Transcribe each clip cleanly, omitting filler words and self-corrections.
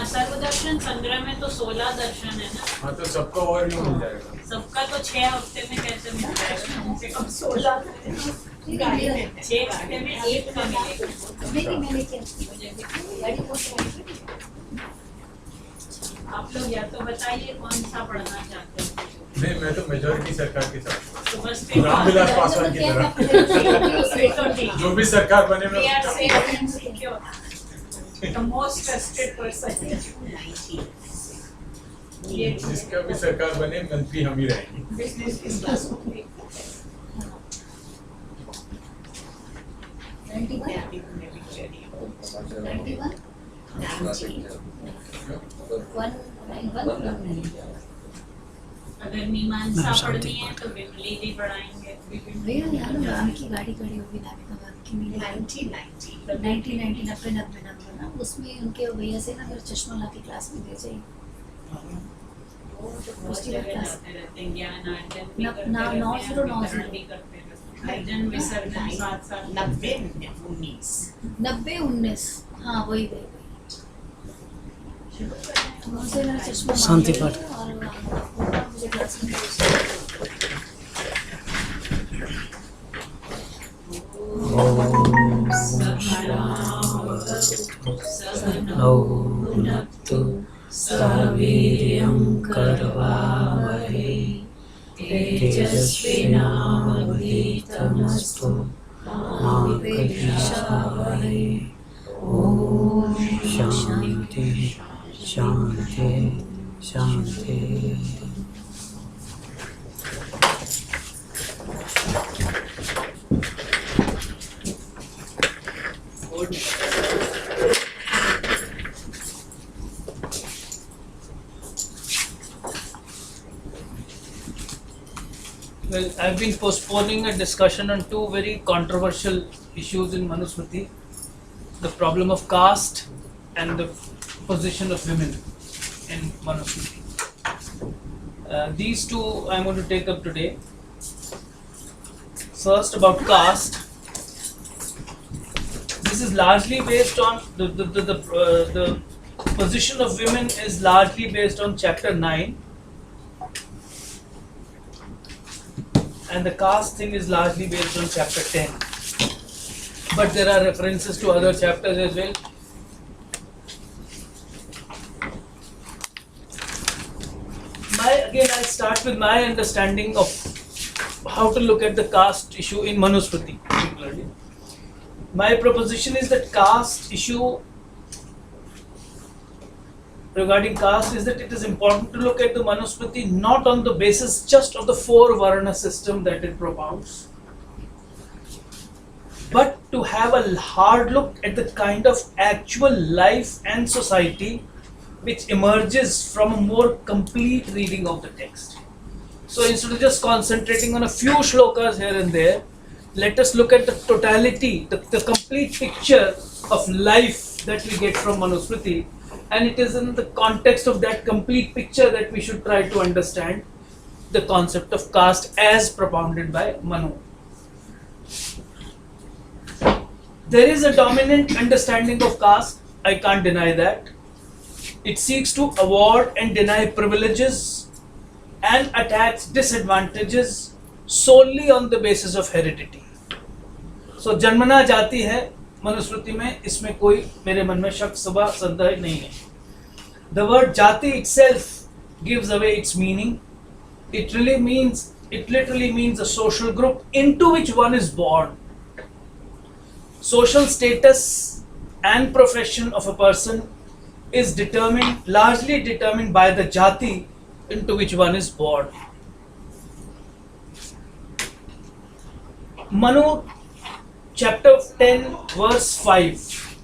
सर्वदर्शन संग्रह में तो 16 दर्शन है ना। हाँ तो सबका ओवरव्यू मिल जाएगा। सबका तो 6 हफ्ते में कैसे मिल जाएगा? अब 16 6 हफ्ते में एक का मिलेगा। आप लोग या तो बताइए कौन सा पढ़ना चाहते हैं। नहीं, मैं तो मेजॉरिटी सरकार के साथ, तो बस रामविलास पासवान की तरह। जो भी सरकार बने मैं the most trusted person. जिसका भी सरकार बने मंत्री हम ही रहेंगे। Business is class. 91 अगर मीमांसा पढ़नी है तो विमली जी पढ़ाएंगे। भैया यार राम की गाड़ी खड़ी होगी की 90 90 ना उसमें उनके भैया से ना मेरा चश्मा ला के क्लास में दे जाइए। उसकी क्लास ना 90-19 हाँ वही शांति पाठ। मुझे क्लास में भुनक्तु सवीर्यं करवावहै तेजस्विनावधीतमस्तु मा विद्विषावहै। ओम शांति शांति शांति। Well, I've been postponing a discussion on two very controversial issues in Manusmriti: the problem of caste and the position of women in Manusmriti. These two I'm going to take up today. First, about caste. This is largely based on the position of women is largely based on chapter 9. And the caste thing is largely based on chapter 10. But there are references to other chapters as well. I'll start with my understanding of how to look at the caste issue in Manusmriti particularly. My proposition is that caste issue regarding caste is that it is important to look at the Manusmriti not on the basis just of the 4 Varna system that it propounds, but to have a hard look at the kind of actual life and society which emerges from a more complete reading of the text. So instead of just concentrating on a few shlokas here and there, let us look at the totality, the complete picture of life that we get from Manusmriti. And it is in the context of that complete picture that we should try to understand the concept of caste as propounded by Manu. There is a dominant understanding of caste, I can't deny that. It seeks to award and deny privileges and attach disadvantages solely on the basis of heredity. So जन्मना जाति है मनुस्मृति में, इसमें कोई मेरे मन में शक सबा संदेह नहीं है. The word jati itself gives away its meaning. It literally means a social group into which one is born. Social status and profession of a person is largely determined by the jati into which one is born. Manu chapter 10 verse 5.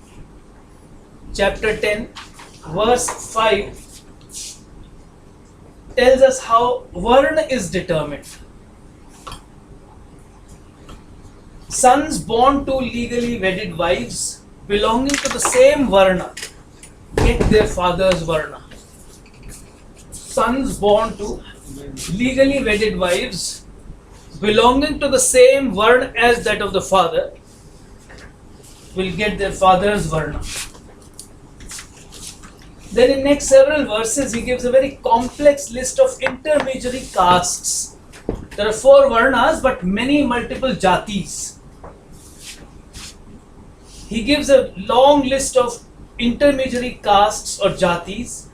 Chapter 10 verse 5 tells us how Varna is determined. Sons born to legally wedded wives belonging to the same Varna get their father's Varna. Sons born to legally wedded wives belonging to the same Varna as that of the father will get their father's Varna. Then in next several verses he gives a very complex list of intermediary castes. There are 4 varnas but many multiple jatis. He gives a long list of intermediary castes or jatis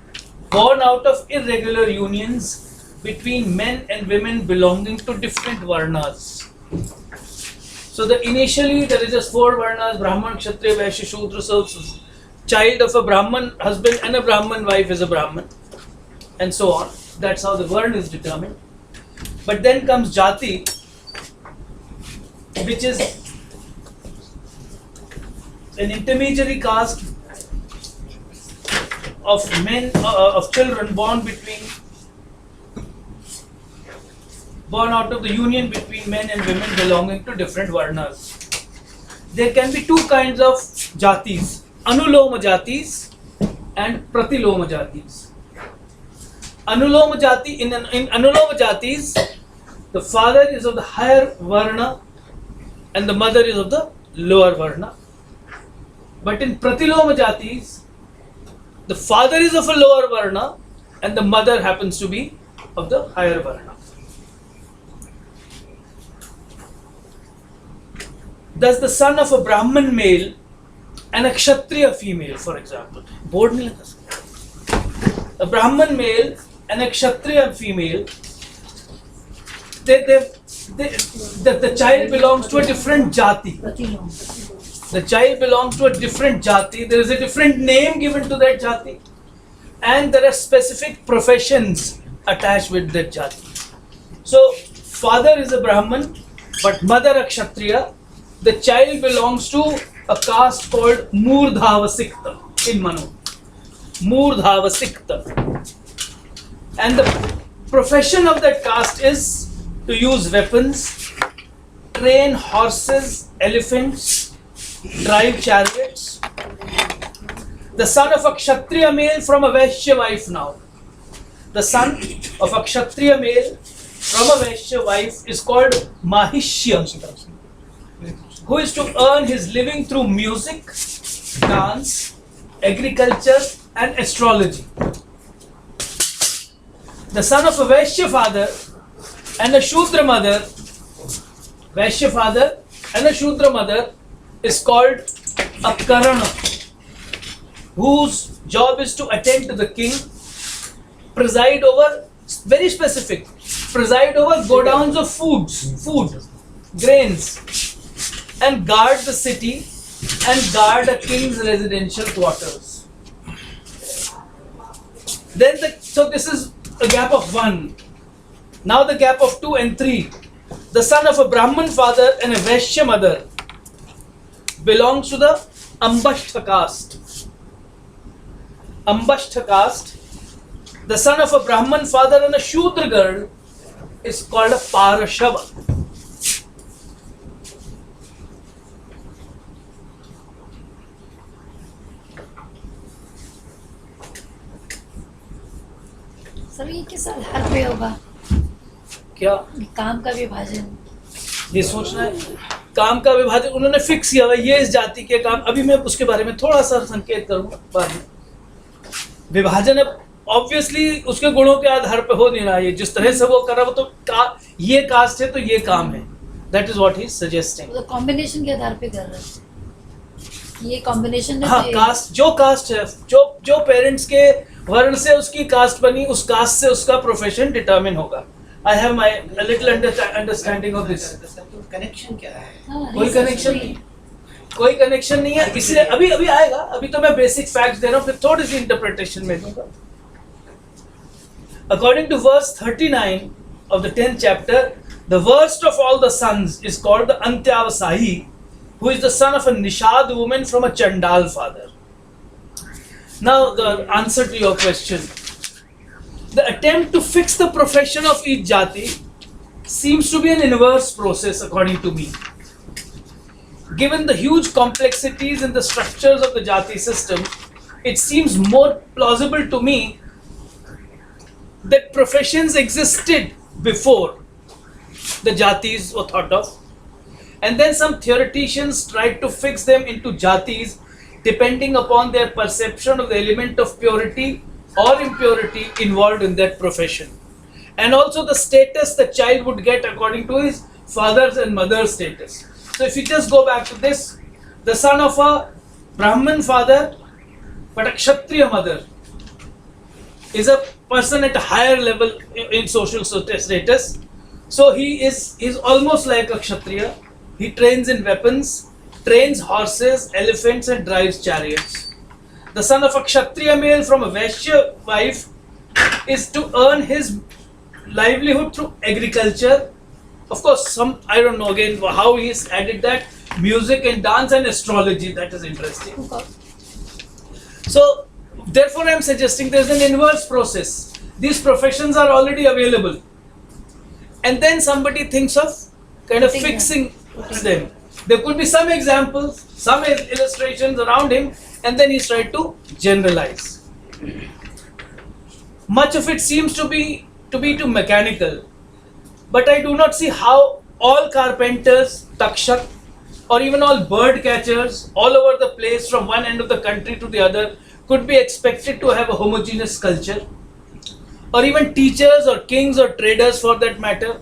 born out of irregular unions between men and women belonging to different varnas. So initially there is just 4 varnas: Brahman, Kshatriya, Vaishya, Shudra. So child of a Brahman husband and a Brahman wife is a Brahman, and so on. That's how the varna is determined. But then comes jati, which is an intermediary caste of men, of children born out of the union between men and women belonging to different varnas. There can be 2 kinds of jatis: anuloma jatis and pratiloma jatis. Anuloma jati, in anuloma jatis, the father is of the higher varna and the mother is of the lower varna. But in pratiloma jatis, the father is of a lower varna and the mother happens to be of the higher varna. Thus the son of a Brahman male and a Kshatriya female, for example, board nahi laga sakta. A Brahman male and a Kshatriya female, the child belongs to a different jati. The child belongs to a different jati. There is a different name given to that jati, and there are specific professions attached with that jati. So father is a Brahman but mother a Kshatriya. The child belongs to a caste called Murdhavasikta in Manu. Murdhavasikta. And the profession of that caste is to use weapons, train horses, elephants, drive chariots. The son of a Kshatriya male from a Vaishya wife now. The son of a Kshatriya male from a Vaishya wife is called Mahishya, who is to earn his living through music, dance, agriculture and astrology. The son of a Vaishya father and a Shudra mother, Vaishya father and a Shudra mother, is called a Karana, whose job is to attend to the king, preside over, very specific, preside over godowns of food, grains, and guard the city and guard a king's residential quarters. So this is a gap of 1. Now the gap of 2 and 3. The son of a Brahman father and a Vaishya mother belongs to the Ambashtha caste. Ambashtha caste. The son of a Brahman father and a Shudra girl is called a Parashava. Sir ये किस आधार पे होगा? क्या काम का विभाजन? ये सोचना है। काम का विभाजन उन्होंने फिक्स किया हुआ, ये इस जाति के काम। अभी मैं उसके बारे में थोड़ा सा संकेत करूंगा बाद में। विभाजन अब ऑब्वियसली उसके गुणों के आधार पे हो नहीं रहा है। जिस तरह से वो कर रहा है, वो तो ये कास्ट है तो ये काम है। That is what he is suggesting. तो कॉम्बिनेशन के आधार पे कर रहे हैं। ये कॉम्बिनेशन है। हाँ, कास्ट जो कास्ट है, जो पेरेंट्स के वर्ण से उसकी कास्ट बनी, उस कास्ट से उसका प्रोफेशन डिटरमिन होगा। I have my little understanding of this. Connection क्या है? कोई कनेक्शन नहीं, कोई कनेक्शन नहीं है। इसलिए अभी आएगा। अभी तो मैं बेसिक फैक्ट्स दे रहा हूँ, फिर थोड़ी सी इंटरप्रिटेशन में दूंगा। According to verse 39 of the 10th chapter, the worst of all the sons is called the Antyavasahi, who is the son of a Nishad woman from a Chandal father. Now the answer to your question. The attempt to fix the profession of each jati seems to be an inverse process according to me. Given the huge complexities in the structures of the jati system, it seems more plausible to me that professions existed before the jatis were thought of, and then some theoreticians tried to fix them into jatis depending upon their perception of the element of purity or impurity involved in that profession. And also the status the child would get according to his father's and mother's status. So if you just go back to this, the son of a Brahmin father but a Kshatriya mother is a person at a higher level in social status. So he is almost like a Kshatriya. He trains in weapons, trains horses, elephants and drives chariots. The son of a Kshatriya male from a Vaishya wife is to earn his livelihood through agriculture. Of course, I don't know again how he's added that, music and dance and astrology, that is interesting. Okay. So, therefore I am suggesting there is an inverse process. These professions are already available. And then somebody thinks of kind of fixing them. There could be some examples, some illustrations around him, and then he's tried to generalize. Much of it seems to be too mechanical. But I do not see how all carpenters, takshak, or even all bird catchers all over the place from one end of the country to the other could be expected to have a homogeneous culture. Or even teachers or kings or traders for that matter.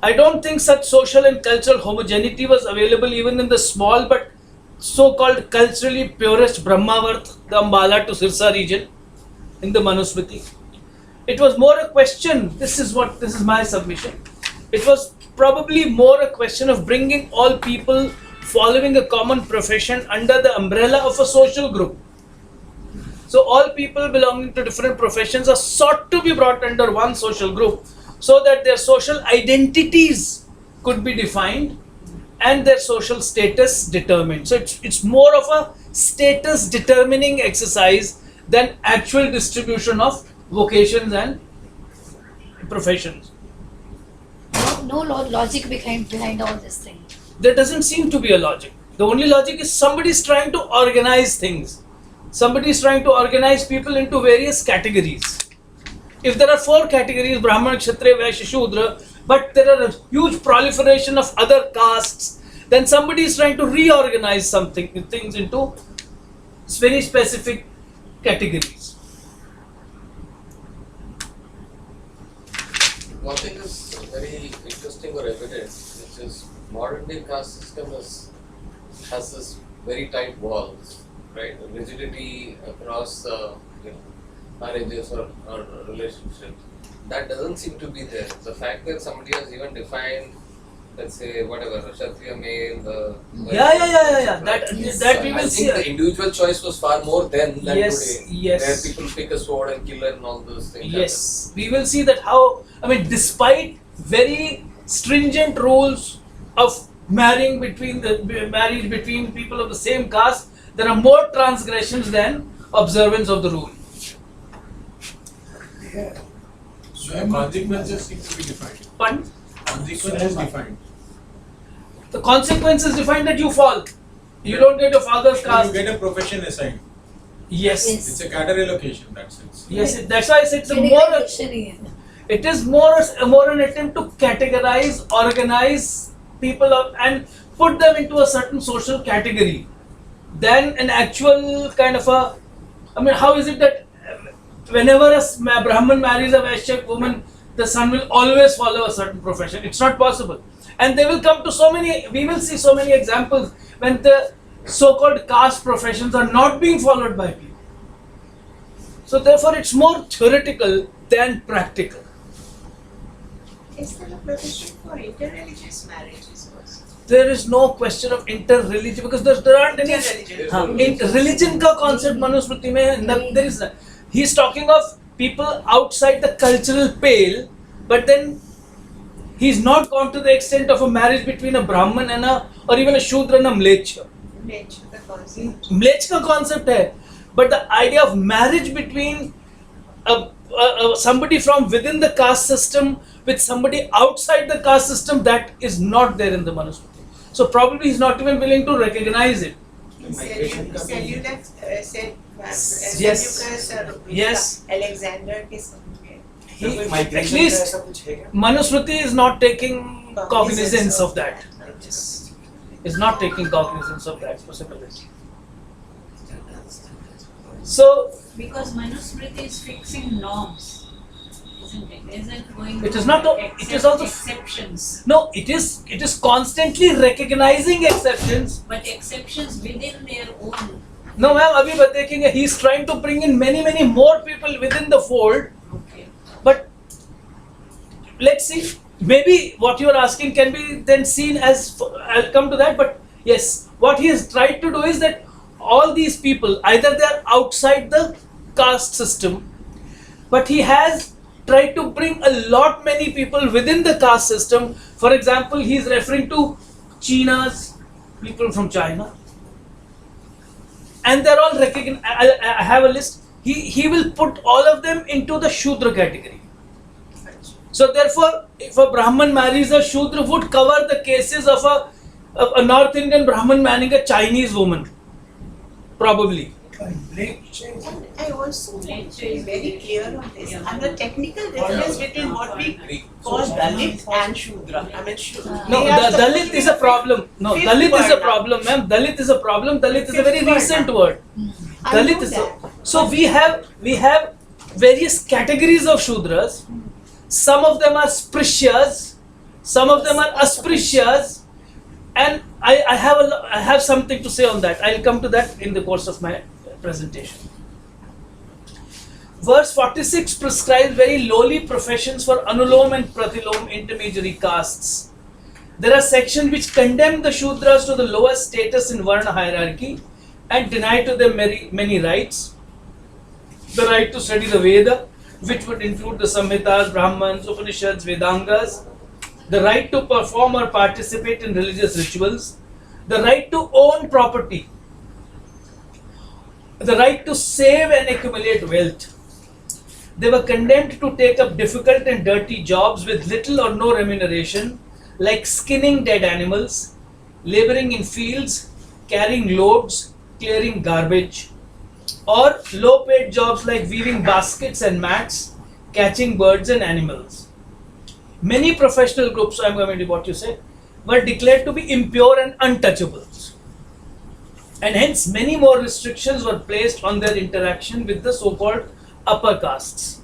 I don't think such social and cultural homogeneity was available even in the small but so-called culturally purest Brahmavart, the Ambala to Sirsa region in the Manusmriti. It was more a question, this is my submission, it was probably more a question of bringing all people following a common profession under the umbrella of a social group. So all people belonging to different professions are sought to be brought under one social group so that their social identities could be defined and their social status determined. So it's more of a status determining exercise than actual distribution of vocations and professions. No logic behind all this thing. There doesn't seem to be a logic. The only logic is somebody is trying to organize things. Somebody is trying to organize people into various categories. If there are 4 categories, Brahman, Kshatriya, Vaishya, Shudra, but there are a huge proliferation of other castes, then somebody is trying to reorganize things into very specific categories. One thing is very interesting or evident, which is modern day caste system has this very tight walls, right? Rigidity across marriages or relationships. That doesn't seem to be there. The fact that somebody has even defined, let's say, whatever, Kshatriya male, Yeah. That we will see. I think the individual choice was far more then than Yes, today. yes. Where people pick a sword and kill and all those things. Yes, we will see that how, despite very stringent rules of marriage between people of the same caste, there are more transgressions than observance of the rule. So consequences seem to be defined. Pardon? Consequences defined. The consequence is defined that you fall. You don't get your father's So caste. you get a profession assigned. Yes. Yes. It's a cadre allocation, that's it. Yes, that's why I said it's It it is more an attempt to categorize, organize people and put them into a certain social category than an actual kind of a. How is it that whenever a Brahman marries a Vaishya woman, the son will always follow a certain profession? It's not possible. And they will come to we will see so many examples when the so-called caste professions are not being followed by people. So therefore it's more theoretical than practical. Is there a provision for interreligious marriages also? There is no question of inter-religion because there aren't any. Religion ka concept Manusmriti mein there is none. He's talking of people outside the cultural pale, but then he's not gone to the extent of a marriage between a Brahman and or even a Shudra and a Mlecha. Mlech ka concept hai, but the idea of marriage between somebody from within the caste system with somebody outside the caste system, that is not there in the Manusmriti. So probably he's not even willing to recognize it. Yes. Alexander At least Manusmriti is not taking cognizance of that. is not taking cognizance of that possibility. So Because Manusmriti is fixing norms, isn't it? Isn't going It is to not a- accept it is also- exceptions, no, it is constantly recognizing exceptions. but exceptions within their own. No, ma'am, abhi baat dekhenge, he's trying to bring in many more people within the fold. Okay. But let's see, maybe what you are asking can be then seen as, I'll come to that, but yes, what he has tried to do is that all these people, either they are outside the caste system, but he has tried to bring a lot many people within the caste system. For example, he is referring to China's people from China, and they're all recognized. I have a list. He will put all of them into the Shudra category. So therefore, if a Brahman marries a Shudra, would cover the cases of a North Indian Brahman marrying a Chinese woman, probably. I also want to be very clear on this. And the technical difference between what we call Dalit and Shudra. I mean, No, the Dalit is a problem. No, Fifth Dalit is a word. problem, ma'am. Dalit is a problem. Dalit is a very Fifth word. recent word. I Dalit know is that. so we have various categories of Shudras. Some of them are Sprishyas, some of them are Asprishas, and I have something to say on that. I'll come to that in the course of my presentation. Verse 46 prescribes very lowly professions for Anulom and Pratilom intermediary castes. There are sections which condemn the Shudras to the lowest status in Varna hierarchy and deny to them many rights. The right to study the Veda, which would include the Samhitas, Brahmans, Upanishads, Vedangas, the right to perform or participate in religious rituals, the right to own property, the right to save and accumulate wealth. They were condemned to take up difficult and dirty jobs with little or no remuneration, like skinning dead animals, laboring in fields, carrying loads, clearing garbage, or low-paid jobs like weaving baskets and mats, catching birds and animals. Many professional groups, I'm going to what you said, were declared to be impure and untouchables. And hence many more restrictions were placed on their interaction with the so-called upper castes.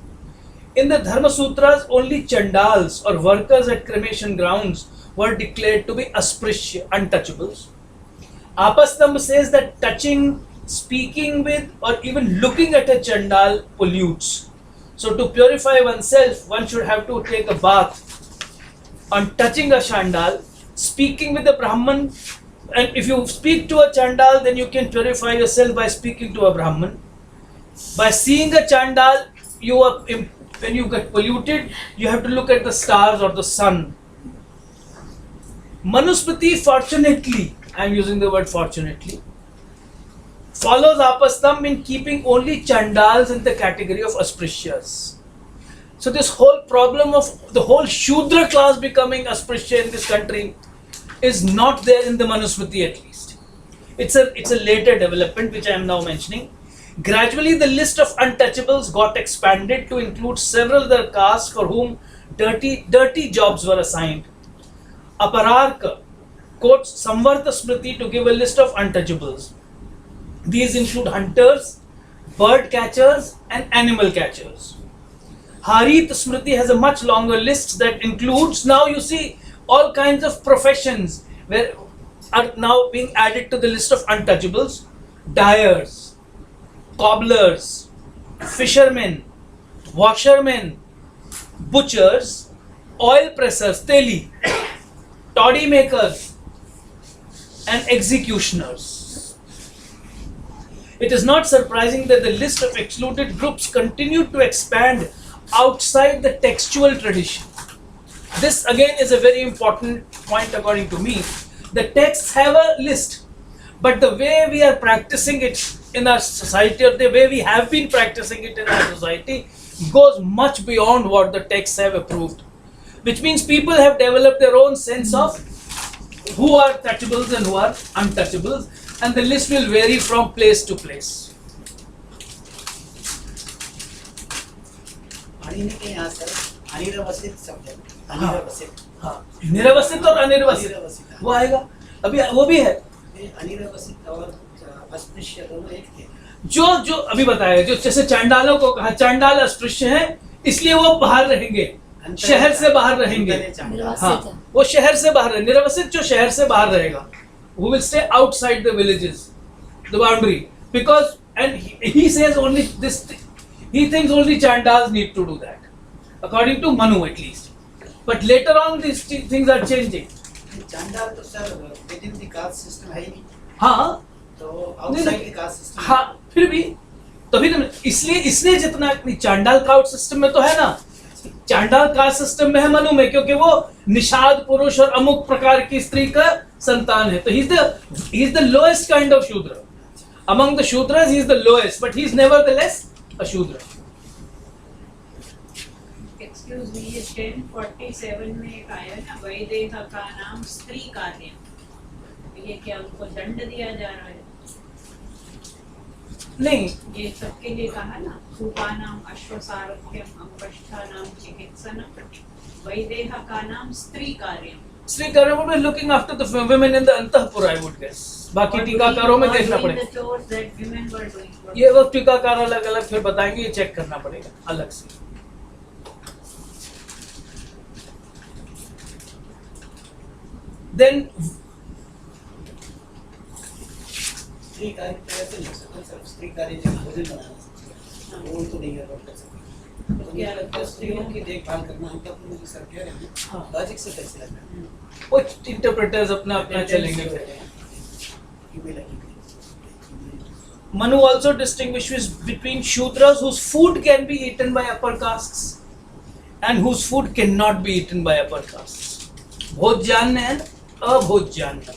In the Dharma Sutras, only Chandals or workers at cremation grounds were declared to be Asprishya, untouchables. Apastambha says that touching, speaking with, or even looking at a Chandal pollutes. So to purify oneself, one should have to take a bath on touching a Chandal, speaking with a Brahman, and if you speak to a Chandal, then you can purify yourself by speaking to a Brahman. By seeing a Chandal, when you get polluted, you have to look at the stars or the sun. Manusmriti, fortunately, I am using the word fortunately, follows Apastambha in keeping only Chandals in the category of Asprishyas. So this whole problem of the whole Shudra class becoming Asprishya in this country is not there in the Manusmriti at least. It's a later development which I am now mentioning. Gradually the list of untouchables got expanded to include several other castes for whom dirty jobs were assigned. Apararka quotes Samvarta Smriti to give a list of untouchables. These include hunters, bird catchers and animal catchers. Harit Smriti has a much longer list that includes, now you see, all kinds of professions where are now being added to the list of untouchables. Dyers, cobblers, fishermen, washermen, butchers, oil pressers, teli, toddy makers, and executioners. It is not surprising that the list of excluded groups continued to expand outside the textual tradition. This again is a very important point according to me. The texts have a list, but the way we are practicing it in our society, or the way we have been practicing it in our society, goes much beyond what the texts have approved. Which means people have developed their own sense of who are touchables and who are untouchables, and the list will vary from place to place. अनिर्वसित शब्द है, अनिर्वसित, निरवसित और अनिर्वसित अनिर्वसित। वो आएगा. अभी वो भी है अनिर्वसित और अस्पृश्य दोनों एक थे। जो अभी बताया, जो जैसे चांडालों को कहा चांडाल अस्पृश्य है इसलिए वो बाहर रहेंगे, शहर से बाहर रहेंगे। हाँ, वो शहर से बाहर, निर्वसित जो शहर से बाहर रहेगा, who will stay outside the villages, the boundary, because and he says only this, he thinks only Chandals need to do that, according to Manu at least. But later on these things are changing. चांडाल तो sir within the caste system है ही नहीं, हाँ तो outside the caste system। हाँ, फिर भी तभी तो इसलिए इसने जितना चांडाल कास्ट सिस्टम में तो है ना, चांडाल कास्ट सिस्टम में है मनु में, क्योंकि वो निषाद पुरुष और अमुक प्रकार की स्त्री का संतान है, तो he is the lowest kind of शूद्र among the shudras, he is the lowest, but he is nevertheless a shudra. Excuse me, ये 1047 में एक आया ना, वैदेह का नाम स्त्री कार्य, ये क्या उनको दंड दिया जा रहा है? नहीं, ये सबके लिए कहा ना, सूपानाम अश्वसारथ्यम अंगष्ठानाम चिकित्सनम, वैदेह का नाम स्त्री कार्यम। Sri Karna would be looking after the women in the Antahpura, I would guess. बाकी टीकाकारों में देखना पड़ेगा, ये वो टीकाकार अलग अलग फिर बताएंगे, ये चेक करना पड़ेगा अलग से। Then स्त्री कार्य तो ऐसे नहीं सकता सर, स्त्री कार्य जब भोजन बनाना वो उनको नहीं कर सकते, तो क्या लगता है स्त्रियों की देखभाल करना उनका अपने सर कह रहे हैं, लॉजिक से कैसे लगता है, वो इंटरप्रेटर्स अपना अपना चलेंगे फिर। Manu also distinguishes between Shudras whose food can be eaten by upper castes and whose food cannot be eaten by upper castes. Bhojyanya and Abhojyanya.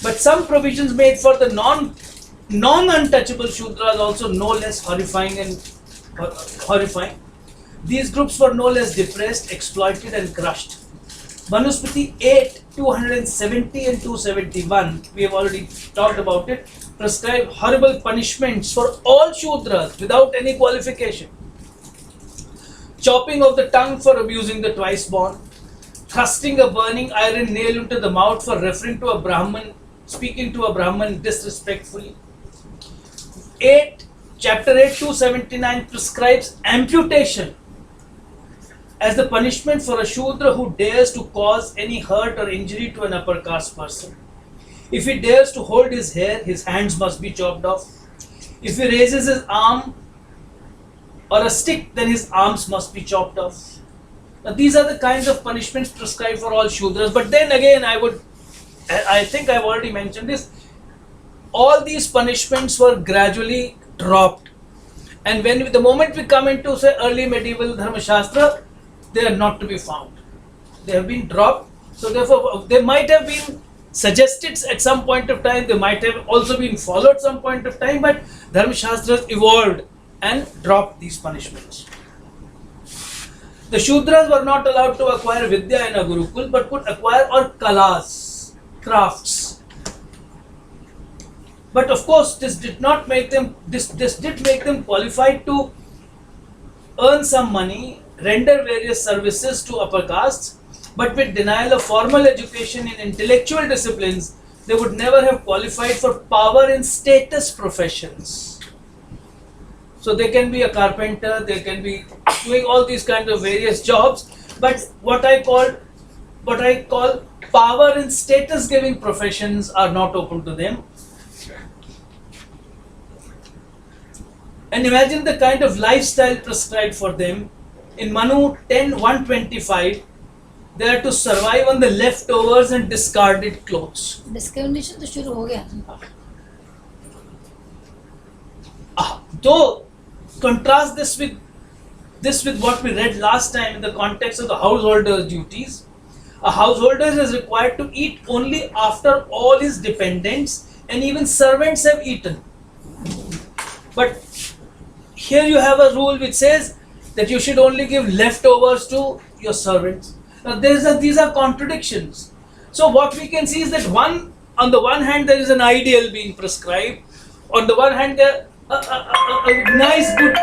But some provisions made for the non-untouchable Shudras also no less horrifying. These groups were no less depressed, exploited and crushed. Manusmriti 8, 270 and 271, we have already talked about it, prescribe horrible punishments for all Shudras without any qualification. Chopping of the tongue for abusing the twice born, thrusting a burning iron nail into the mouth for referring to a Brahman, speaking to a Brahman disrespectfully. Chapter 8, 279 prescribes amputation as the punishment for a Shudra who dares to cause any hurt or injury to an upper caste person. If he dares to hold his hair, his hands must be chopped off. If he raises his arm or a stick, then his arms must be chopped off. Now these are the kinds of punishments prescribed for all Shudras. But then again, I think I've already mentioned this, all these punishments were gradually dropped. And the moment we come into, say, early medieval Dharma Shastra, they are not to be found. They have been dropped. So therefore, they might have been suggested at some point of time, they might have also been followed some point of time, but Dharma Shastras evolved and dropped these punishments. The Shudras were not allowed to acquire Vidya in a Gurukul, but could acquire or kalas, crafts. But of course, this did make them qualified to earn some money, render various services to upper castes, but with denial of formal education in intellectual disciplines, they would never have qualified for power in status professions. So they can be a carpenter, they can be doing all these kinds of various jobs, but what I call power in status giving professions are not open to them. And imagine the kind of lifestyle prescribed for them. In Manu 10:125, they are to survive on the leftovers and discarded clothes. Discrimination तो शुरू हो गया. Though contrast this with what we read last time in the context of the householder's duties. A householder is required to eat only after all his dependents and even servants have eaten. But here you have a rule which says that you should only give leftovers to your servants. Now these are contradictions. So what we can see is that on the one hand there is an ideal being prescribed. On the one hand a nice good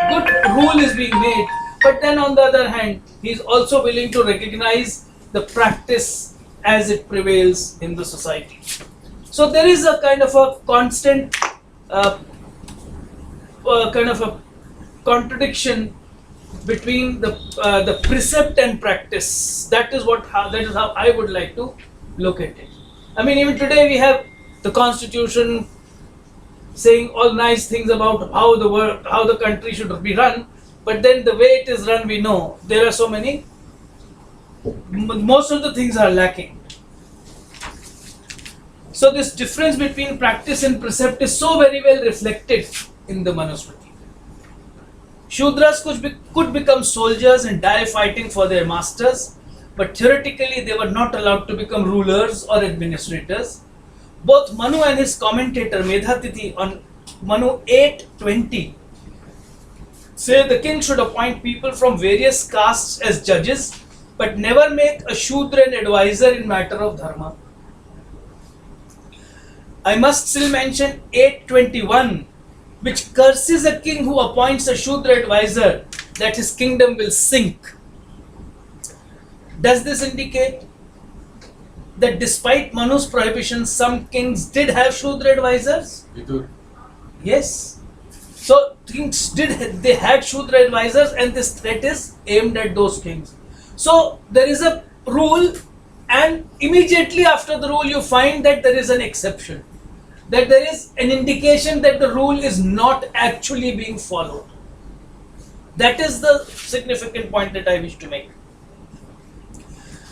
rule is being made. But then on the other hand he is also willing to recognize the practice as it prevails in the society. So there is a kind of a constant kind of a contradiction between the precept and practice. That is how I would like to look at it. I mean, even today we have the Constitution saying all nice things about how the country should be run, but then the way it is run, we know there are so many. Most of the things are lacking. So this difference between practice and precept is so very well reflected in the Manusmriti. Shudras could become soldiers and die fighting for their masters, but theoretically they were not allowed to become rulers or administrators. Both Manu and his commentator Medhatithi on Manu 8:20 say the king should appoint people from various castes as judges, but never make a Shudra an advisor in matter of dharma. I must still mention 8:21, which curses a king who appoints a Shudra advisor that his kingdom will sink. Does this indicate that despite Manu's prohibition, some kings did have Shudra advisors? Yes. So kings they had Shudra advisors, and this threat is aimed at those kings. So there is a rule, and immediately after the rule you find that there is an exception, that there is an indication that the rule is not actually being followed. That is the significant point that I wish to make.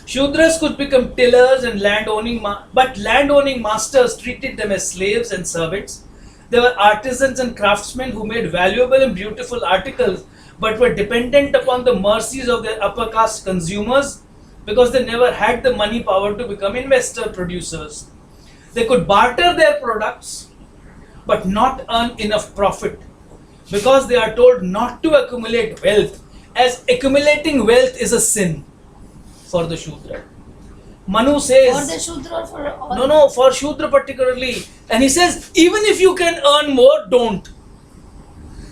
Shudras could become tillers and but land-owning masters treated them as slaves and servants. They were artisans and craftsmen who made valuable and beautiful articles, but were dependent upon the mercies of their upper caste consumers because they never had the money power to become investor producers. They could barter their products but not earn enough profit because they are told not to accumulate wealth, as accumulating wealth is a sin for the Shudra. Manu says... For the Shudra or for all? No, for Shudra particularly. And he says, even if you can earn more, don't.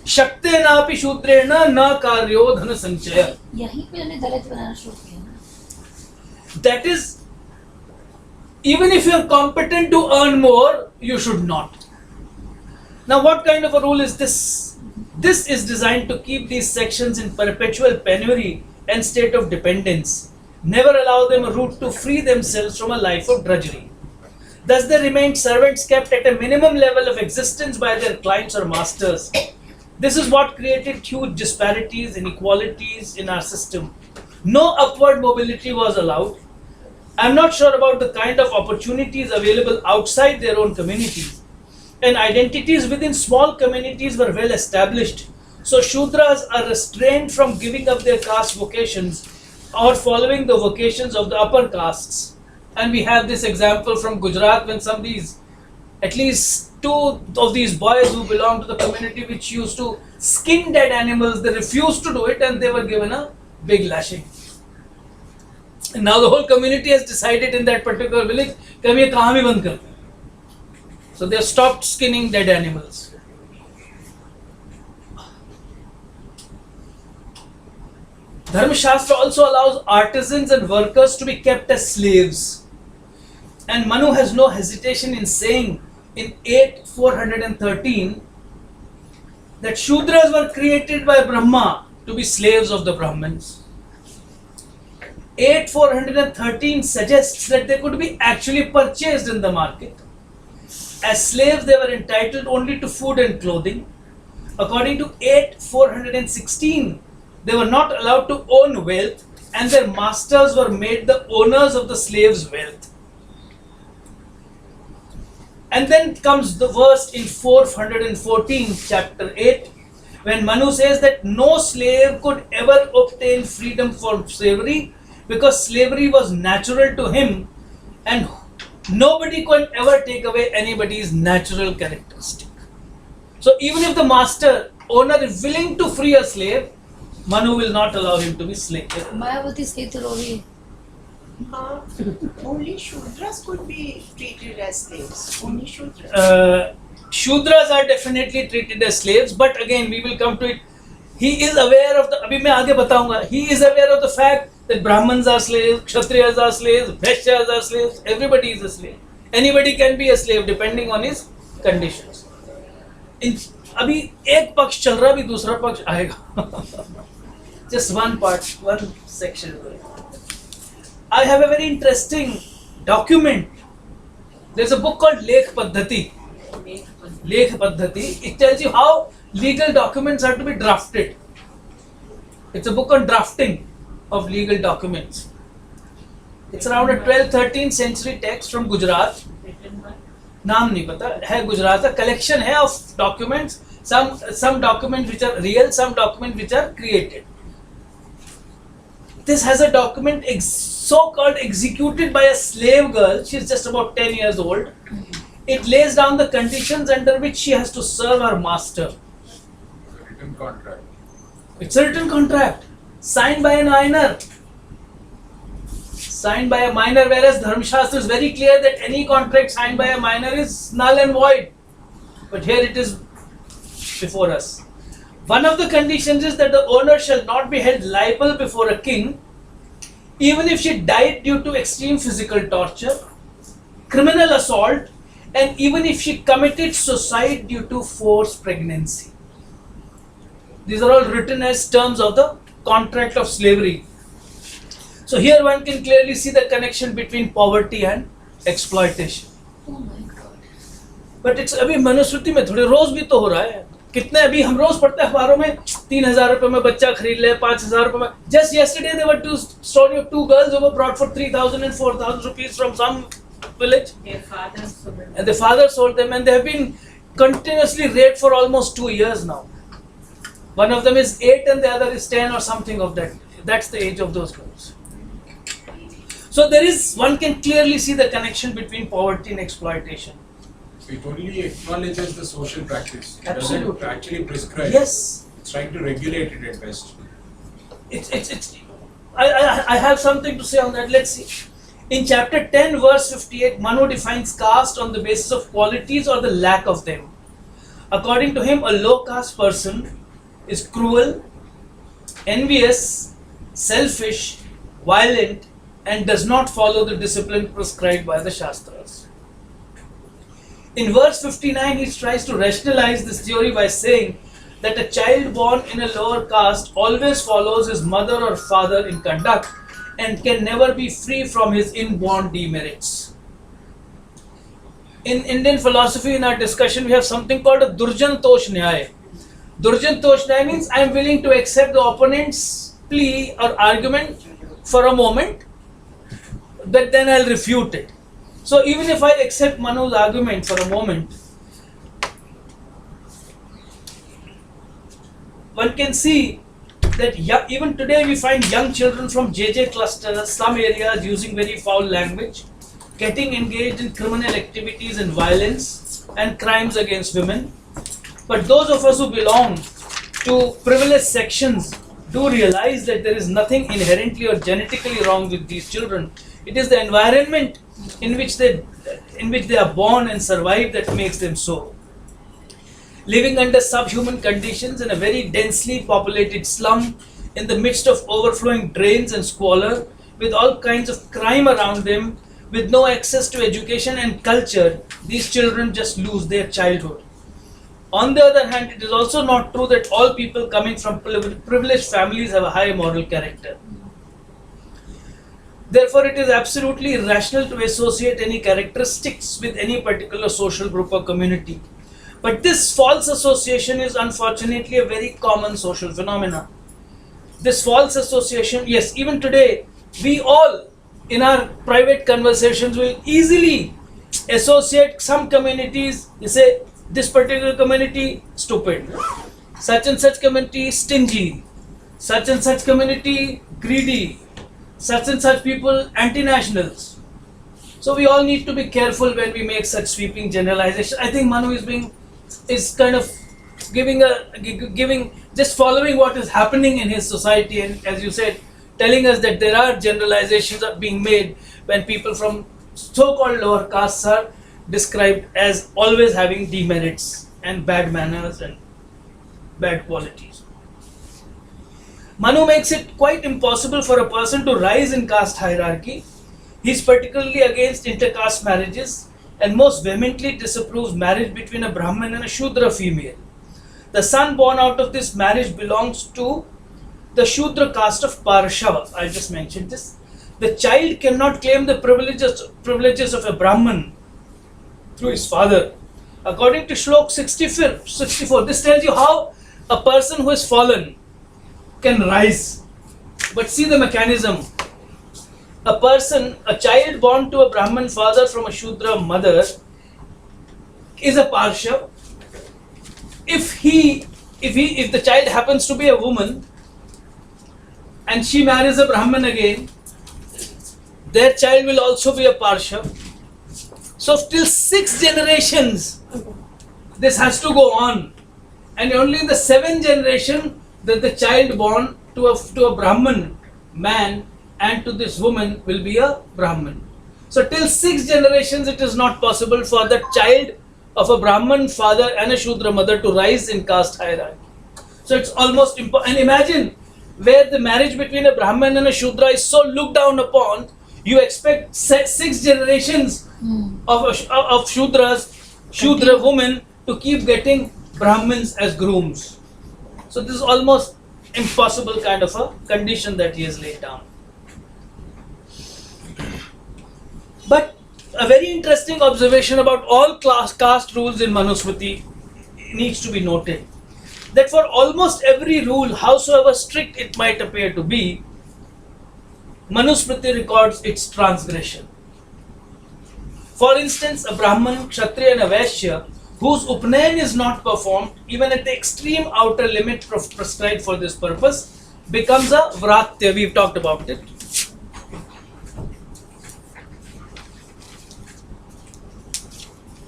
Shakte napi Shudrena na karyo dhana sanchaya. यहीं पे उन्हें दलित बनाना शुरू किया ना. That is, even if you are competent to earn more, you should not. Now what kind of a rule is this? This is designed to keep these sections in perpetual penury and state of dependence. Never allow them a route to free themselves from a life of drudgery. Thus they remained servants kept at a minimum level of existence by their clients or masters. This is what created huge disparities, inequalities in our system. No upward mobility was allowed. I am not sure about the kind of opportunities available outside their own communities. And identities within small communities were well established. So Shudras are restrained from giving up their caste vocations or following the vocations of the upper castes. And we have this example from Gujarat when some of these, at least two of these boys who belong to the community which used to skin dead animals, they refused to do it and they were given a big lashing. And now the whole community has decided in that particular village, कि हम ये काम ही बंद करते हैं. So they have stopped skinning dead animals. Dharma Shastra also allows artisans and workers to be kept as slaves. And Manu has no hesitation in saying in 8:413 that Shudras were created by Brahma to be slaves of the Brahmins. 8:413 suggests that they could be actually purchased in the market. As slaves, they were entitled only to food and clothing. According to 8:416, they were not allowed to own wealth, and their masters were made the owners of the slaves' wealth. And then comes the verse in 414, chapter 8, when Manu says that no slave could ever obtain freedom from slavery because slavery was natural to him, and nobody can ever take away anybody's natural characteristic. So even if the master, owner is willing to free a slave, Manu will not allow him to be slave. Mayawati सही तो रो रही है. Only Shudras could be treated as slaves. Only Shudras. Shudras are definitely treated as slaves, but again we will come to it. He is aware of the. अभी मैं आगे बताऊंगा. He is aware of the fact that Brahmins are slaves, Kshatriyas are slaves, Vaishyas are slaves, everybody is a slave. Anybody can be a slave depending on his conditions. अभी एक पक्ष चल रहा, अभी दूसरा पक्ष आएगा. Just one part, one section. I have a very interesting document. There's a book called Lekh Paddhati. Lekh Paddhati. It tells you how legal documents are to be drafted. It's a book on drafting of legal documents. It's around a 12th-13th century text from Gujarat. नाम नहीं पता है, गुजरात का collection है of documents. Some documents which are real, some documents which are created. This has a document so-called executed by a slave girl. She's just about 10 years old. It lays down the conditions under which she has to serve her master. Written contract. It's a written contract signed by a minor. Signed by a minor, whereas Dharmashastra is very clear that any contract signed by a minor is null and void. But here it is before us. One of the conditions is that the owner shall not be held liable before a king, even if she died due to extreme physical torture, criminal assault, and even if she committed suicide due to forced pregnancy. These are all written as terms of the contract of slavery. So here one can clearly see the connection between poverty and exploitation. Oh my God. But it's अभी मनुस्मृति में थोड़े रोज भी तो हो रहा है. कितने अभी हम रोज पढ़ते हैं अखबारों में 3,000 रुपए में बच्चा खरीद ले, 5,000 रुपए में. Just yesterday there were two story of two girls who were brought for 3,000 and 4,000 rupees from some village. And the father sold them, and they have been continuously raped for almost 2 years now. One of them is 8 and the other is 10 or something of that. That's the age of those girls. So there is, one can clearly see the connection between poverty and exploitation. It only acknowledges the social practice. It Absolutely. doesn't actually prescribe. Yes. It's trying to regulate it at best. I have something to say on that. Let's see. In chapter 10, verse 58, Manu defines caste on the basis of qualities or the lack of them. According to him, a low caste person is cruel, envious, selfish, violent, and does not follow the discipline prescribed by the Shastras. In verse 59, he tries to rationalize this theory by saying that a child born in a lower caste always follows his mother or father in conduct and can never be free from his inborn demerits. In Indian philosophy, in our discussion, we have something called a Durjan Tosh Nyaya. Durjan Tosh Nyaya means I am willing to accept the opponent's plea or argument for a moment, but then I'll refute it. So even if I accept Manu's argument for a moment, one can see that even today we find young children from JJ clusters, slum areas using very foul language, getting engaged in criminal activities and violence and crimes against women. But those of us who belong to privileged sections do realize that there is nothing inherently or genetically wrong with these children. It is the environment in which they are born and survive that makes them so. Living under subhuman conditions in a very densely populated slum, in the midst of overflowing drains and squalor, with all kinds of crime around them, with no access to education and culture, these children just lose their childhood. On the other hand, it is also not true that all people coming from privileged families have a high moral character. Therefore, it is absolutely irrational to associate any characteristics with any particular social group or community. But this false association is unfortunately a very common social phenomenon. This false association, yes, even today, we all in our private conversations will easily associate some communities. You say, this particular community, stupid. Such and such community, stingy. Such and such community, greedy. Such and such people, anti-nationals. So we all need to be careful when we make such sweeping generalizations. I think Manu is kind of giving just following what is happening in his society, and as you said, telling us that there are generalizations are being made when people from so-called lower castes are described as always having demerits and bad manners and bad qualities. Manu makes it quite impossible for a person to rise in caste hierarchy. He is particularly against intercaste marriages and most vehemently disapproves marriage between a Brahmin and a Shudra female. The son born out of this marriage belongs to the Shudra caste of Parshava. I just mentioned this. The child cannot claim the privileges of a Brahmin through his father. According to Shlok 64, this tells you how a person who has fallen can rise. But see the mechanism. A child born to a Brahmin father from a Shudra mother is a Parshav. If the child happens to be a woman and she marries a Brahmin again, their child will also be a Parshav. So till 6 generations, this has to go on, and only in the 7th generation that the child born to a Brahmin man and to this woman will be a Brahmin. So till 6 generations, it is not possible for the child of a Brahmin father and a Shudra mother to rise in caste hierarchy. So it's almost impossible. And imagine where the marriage between a Brahmin and a Shudra is so looked down upon. You expect 6 generations of Shudra women to keep getting Brahmins as grooms. So this is almost impossible kind of a condition that he has laid down. But a very interesting observation about all caste rules in Manusmriti needs to be noted. That for almost every rule, howsoever strict it might appear to be, Manusmriti records its transgression. For instance, a Brahman, Kshatriya and a Vaishya whose Upnayan is not performed even at the extreme outer limit prescribed for this purpose becomes a Vratya. We've talked about it.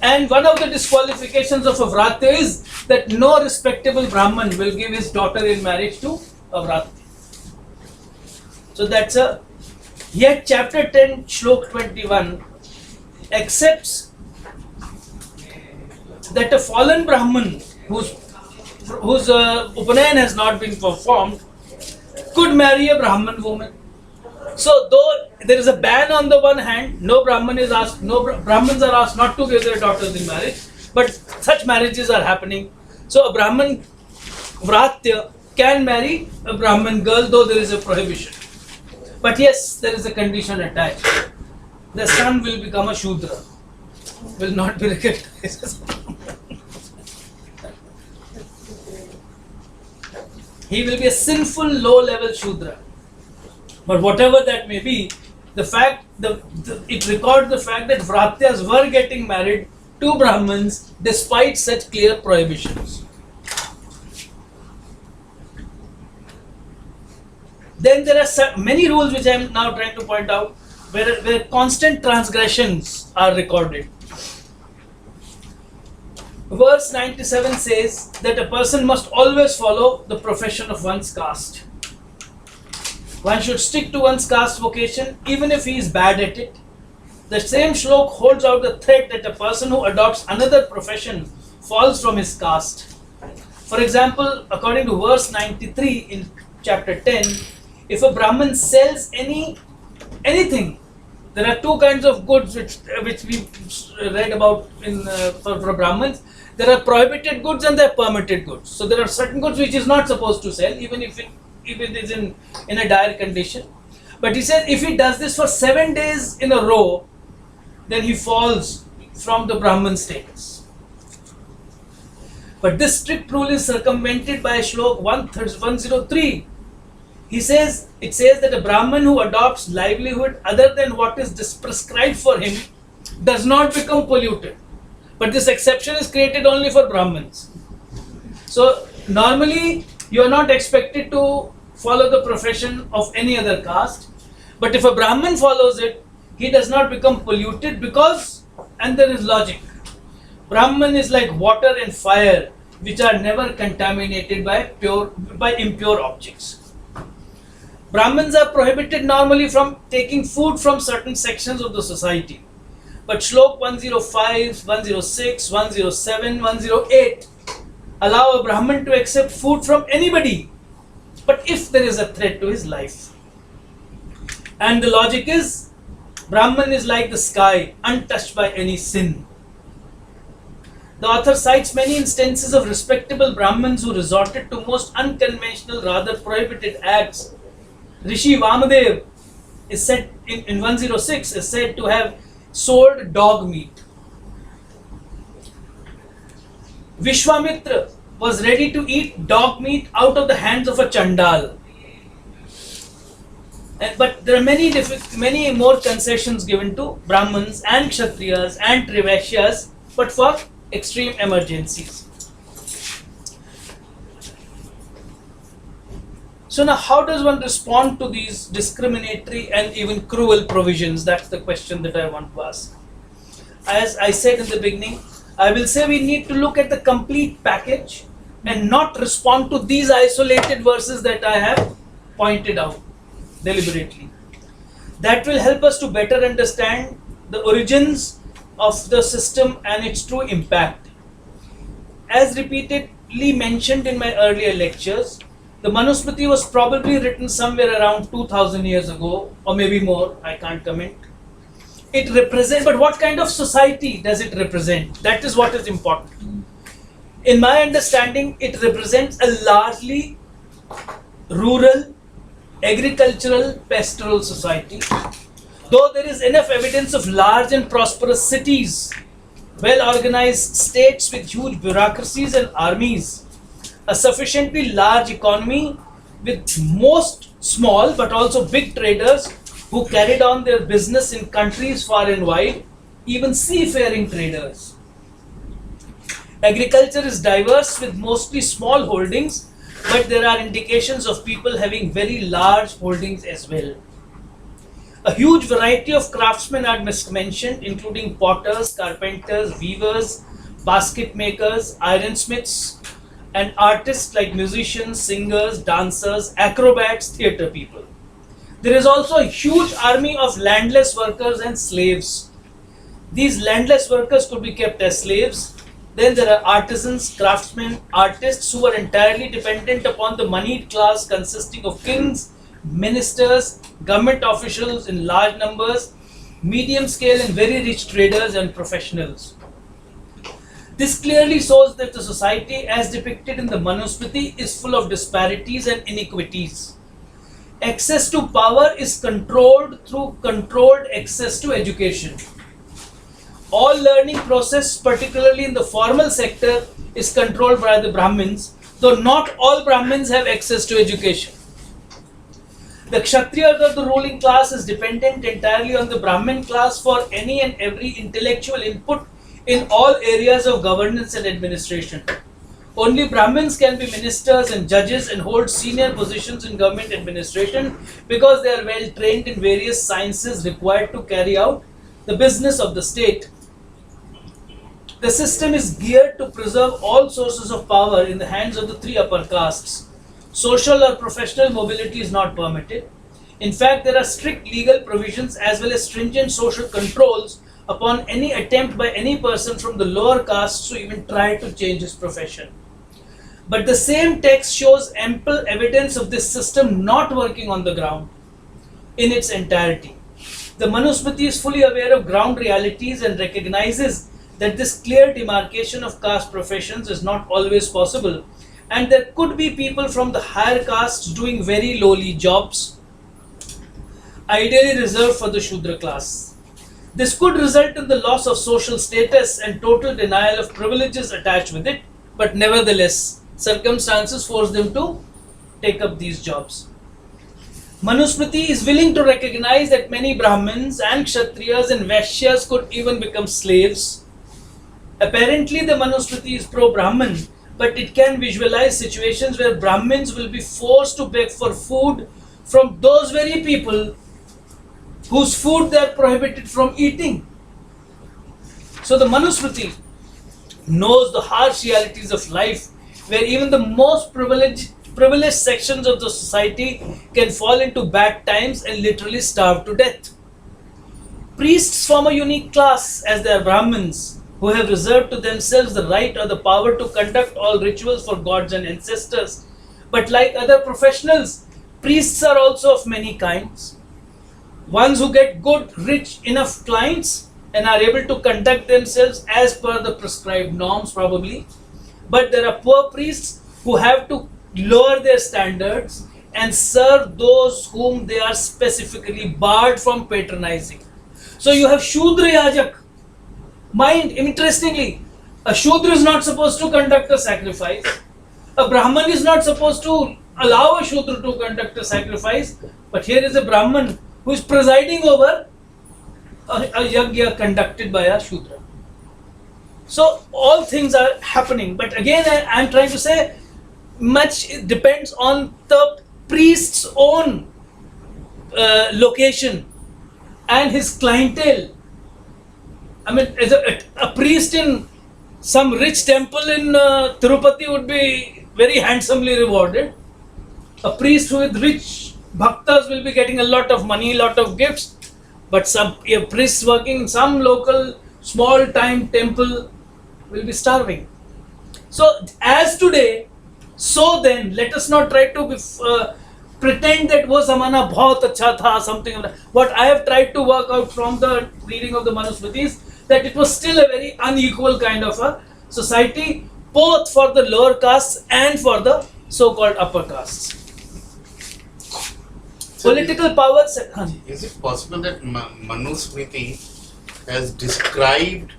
And one of the disqualifications of a Vratya is that no respectable Brahman will give his daughter in marriage to a Vratya. So that's a... Yet chapter 10, Shlok 21 accepts that a fallen Brahman whose Upanayan has not been performed could marry a Brahman woman. So though there is a ban on the one hand, no Brahmins are asked not to give their daughters in marriage, but such marriages are happening. So a Brahman Vratya can marry a Brahman girl, though there is a prohibition. But yes, there is a condition attached. The son will become a Shudra, will not be recognized. He will be a sinful, low-level Shudra. But whatever that may be, it records the fact that Vratyas were getting married to Brahmins despite such clear prohibitions. Then there are many rules which I am now trying to point out where constant transgressions are recorded. Verse 97 says that a person must always follow the profession of one's caste. One should stick to one's caste vocation even if he is bad at it. The same shlok holds out the threat that a person who adopts another profession falls from his caste. For example, according to verse 93 in chapter 10, if a Brahmin sells anything, there are two kinds of goods which we read about for Brahmins. There are prohibited goods and there are permitted goods. So there are certain goods which is not supposed to sell, even if it is in a dire condition. But he says if he does this for 7 days in a row, then he falls from the Brahman status. But this strict rule is circumvented by Shlok 103. It says that a Brahman who adopts livelihood other than what is prescribed for him does not become polluted. But this exception is created only for Brahmins. So normally you are not expected to follow the profession of any other caste. But if a Brahmin follows it, he does not become polluted because, and there is logic. Brahman is like water and fire, which are never contaminated by impure objects. Brahmins are prohibited normally from taking food from certain sections of the society. But Shlok 105, 106, 107, 108 allow a Brahmin to accept food from anybody but if there is a threat to his life. And the logic is, Brahman is like the sky, untouched by any sin. The author cites many instances of respectable Brahmins who resorted to most unconventional, rather prohibited acts. Rishi Vamadev is said in 106 is said to have sold dog meat. Vishwamitra was ready to eat dog meat out of the hands of a Chandal. But there are many more concessions given to Brahmins and Kshatriyas and Trivaishyas, but for extreme emergencies. So now, how does one respond to these discriminatory and even cruel provisions? That's the question that I want to ask. As I said in the beginning, I will say we need to look at the complete package and not respond to these isolated verses that I have pointed out deliberately. That will help us to better understand the origins of the system and its true impact. As repeatedly mentioned in my earlier lectures, the Manusmriti was probably written somewhere around 2000 years ago, or maybe more, I can't comment. It represents, but what kind of society does it represent? That is what is important. In my understanding, it represents a largely rural, agricultural, pastoral society. Though there is enough evidence of large and prosperous cities, well-organized states with huge bureaucracies and armies, a sufficiently large economy with most small but also big traders who carried on their business in countries far and wide, even seafaring traders. Agriculture is diverse with mostly small holdings, but there are indications of people having very large holdings as well. A huge variety of craftsmen are mentioned, including potters, carpenters, weavers, basket makers, ironsmiths, and artists like musicians, singers, dancers, acrobats, theatre people. There is also a huge army of landless workers and slaves. These landless workers could be kept as slaves. Then there are artisans, craftsmen, artists who are entirely dependent upon the moneyed class consisting of kings, ministers, government officials in large numbers, medium scale and very rich traders and professionals. This clearly shows that the society as depicted in the Manusmriti is full of disparities and iniquities. Access to power is controlled through controlled access to education. All learning process, particularly in the formal sector, is controlled by the Brahmins, though not all Brahmins have access to education. The Kshatriyas of the ruling class is dependent entirely on the Brahmin class for any and every intellectual input in all areas of governance and administration. Only Brahmins can be ministers and judges and hold senior positions in government administration because they are well trained in various sciences required to carry out the business of the state. The system is geared to preserve all sources of power in the hands of the three upper castes. Social or professional mobility is not permitted. In fact, there are strict legal provisions as well as stringent social controls upon any attempt by any person from the lower castes to even try to change his profession. But the same text shows ample evidence of this system not working on the ground in its entirety. The Manusmriti is fully aware of ground realities and recognizes that this clear demarcation of caste professions is not always possible, and there could be people from the higher castes doing very lowly jobs, ideally reserved for the Shudra class. This could result in the loss of social status and total denial of privileges attached with it, but nevertheless, circumstances force them to take up these jobs. Manusmriti is willing to recognize that many Brahmins and Kshatriyas and Vaishyas could even become slaves. Apparently, the Manusmriti is pro-Brahman, but it can visualize situations where Brahmins will be forced to beg for food from those very people whose food they are prohibited from eating. So the Manusmriti knows the harsh realities of life, where even the most privileged sections of the society can fall into bad times and literally starve to death. Priests form a unique class, as they are Brahmins, who have reserved to themselves the right or the power to conduct all rituals for gods and ancestors, But like other professionals, priests are also of many kinds. Ones who get good, rich enough clients and are able to conduct themselves as per the prescribed norms probably. But there are poor priests who have to lower their standards and serve those whom they are specifically barred from patronizing. So you have Shudra Yajak. Mind, interestingly, a Shudra is not supposed to conduct a sacrifice. A Brahman is not supposed to allow a Shudra to conduct a sacrifice. But here is a Brahman who is presiding over a yajna conducted by a Shudra. So all things are happening. But again, I am trying to say, much depends on the priest's own location and his clientele. I mean, as a priest in some rich temple in Tirupati would be very handsomely rewarded. A priest with rich bhaktas will be getting a lot of money, a lot of gifts. But a priest working in some local small time temple will be starving. So as today, so then, let us not try to pretend that wo zamana bahut acha tha, something like that. What I have tried to work out from the reading of the Manusmritis, that it was still a very unequal kind of a society, both for the lower castes and for the so-called upper castes. Political power. Is it possible that Manusmriti has described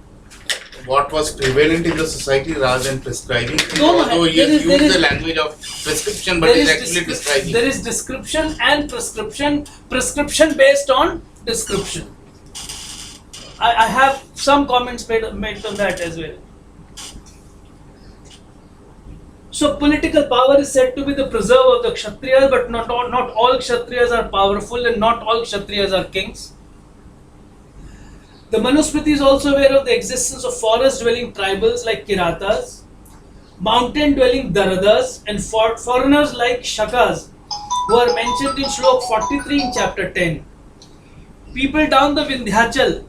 what was prevalent in the society rather than prescribing? No, although he has used the language of prescription, but is actually describing. There is description and prescription based on description. I have some comments made on that as well. So political power is said to be the preserve of the Kshatriyas, but not all Kshatriyas are powerful and not all Kshatriyas are kings. The Manusmriti is also aware of the existence of forest-dwelling tribals like Kiratas, mountain-dwelling Daradas, and foreigners like Shakas, who are mentioned in Shlok 43 in chapter 10. People down the Vindhyachal,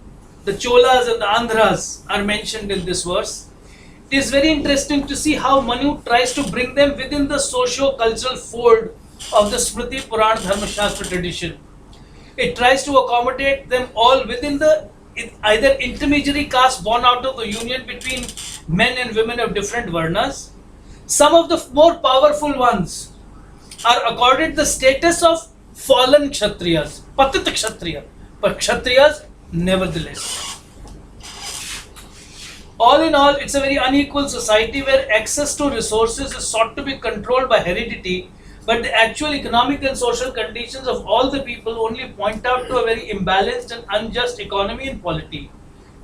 the Cholas and the Andhras, are mentioned in this verse. It is very interesting to see how Manu tries to bring them within the socio-cultural fold of the Smriti Purana Dharma Shastra tradition. It tries to accommodate them all within the either intermediary caste born out of the union between men and women of different varnas. Some of the more powerful ones are accorded the status of fallen Kshatriyas, Patit Kshatriya, but Kshatriyas nevertheless. All in all, it's a very unequal society where access to resources is sought to be controlled by heredity, but the actual economic and social conditions of all the people only point out to a very imbalanced and unjust economy and polity.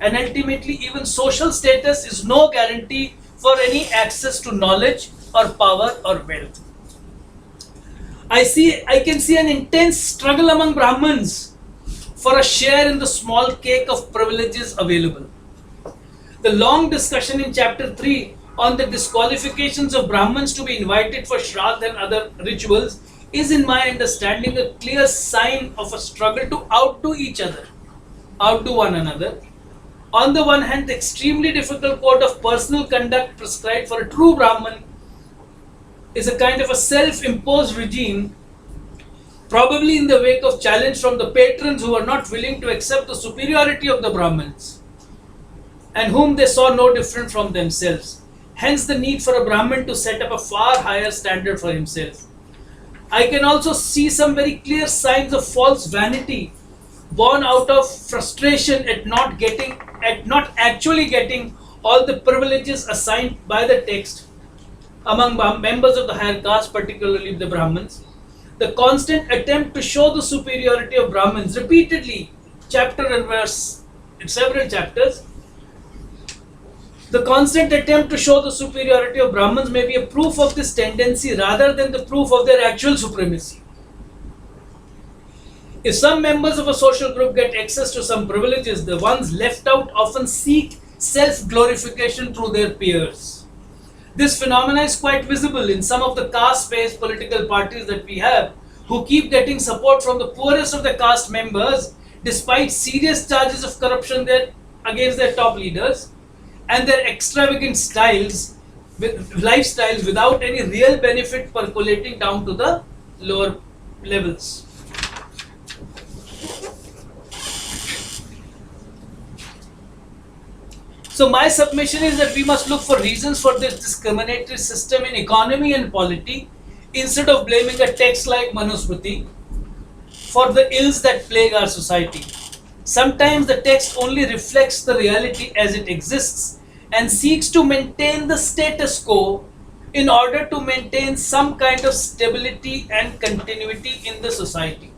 And ultimately, even social status is no guarantee for any access to knowledge or power or wealth. I can see an intense struggle among Brahmins for a share in the small cake of privileges available. The long discussion in chapter 3 on the disqualifications of Brahmins to be invited for Shraddha and other rituals is, in my understanding, a clear sign of a struggle to outdo each other, outdo one another. On the one hand, the extremely difficult code of personal conduct prescribed for a true Brahmin is a kind of a self-imposed regime, probably in the wake of challenge from the patrons who were not willing to accept the superiority of the Brahmins and whom they saw no different from themselves. Hence the need for a Brahmin to set up a far higher standard for himself. I can also see some very clear signs of false vanity born out of frustration at not actually getting all the privileges assigned by the text among members of the higher caste, particularly the Brahmins. The constant attempt to show the superiority of Brahmins repeatedly, chapter and verse, in several chapters. The constant attempt to show the superiority of Brahmins may be a proof of this tendency rather than the proof of their actual supremacy. If some members of a social group get access to some privileges, the ones left out often seek self-glorification through their peers. This phenomenon is quite visible in some of the caste-based political parties that we have, who keep getting support from the poorest of the caste members despite serious charges of corruption against their top leaders, and their extravagant styles lifestyles without any real benefit percolating down to the lower levels. So my submission is that we must look for reasons for this discriminatory system in economy and polity instead of blaming a text like Manusmriti for the ills that plague our society. Sometimes the text only reflects the reality as it exists and seeks to maintain the status quo in order to maintain some kind of stability and continuity in the society.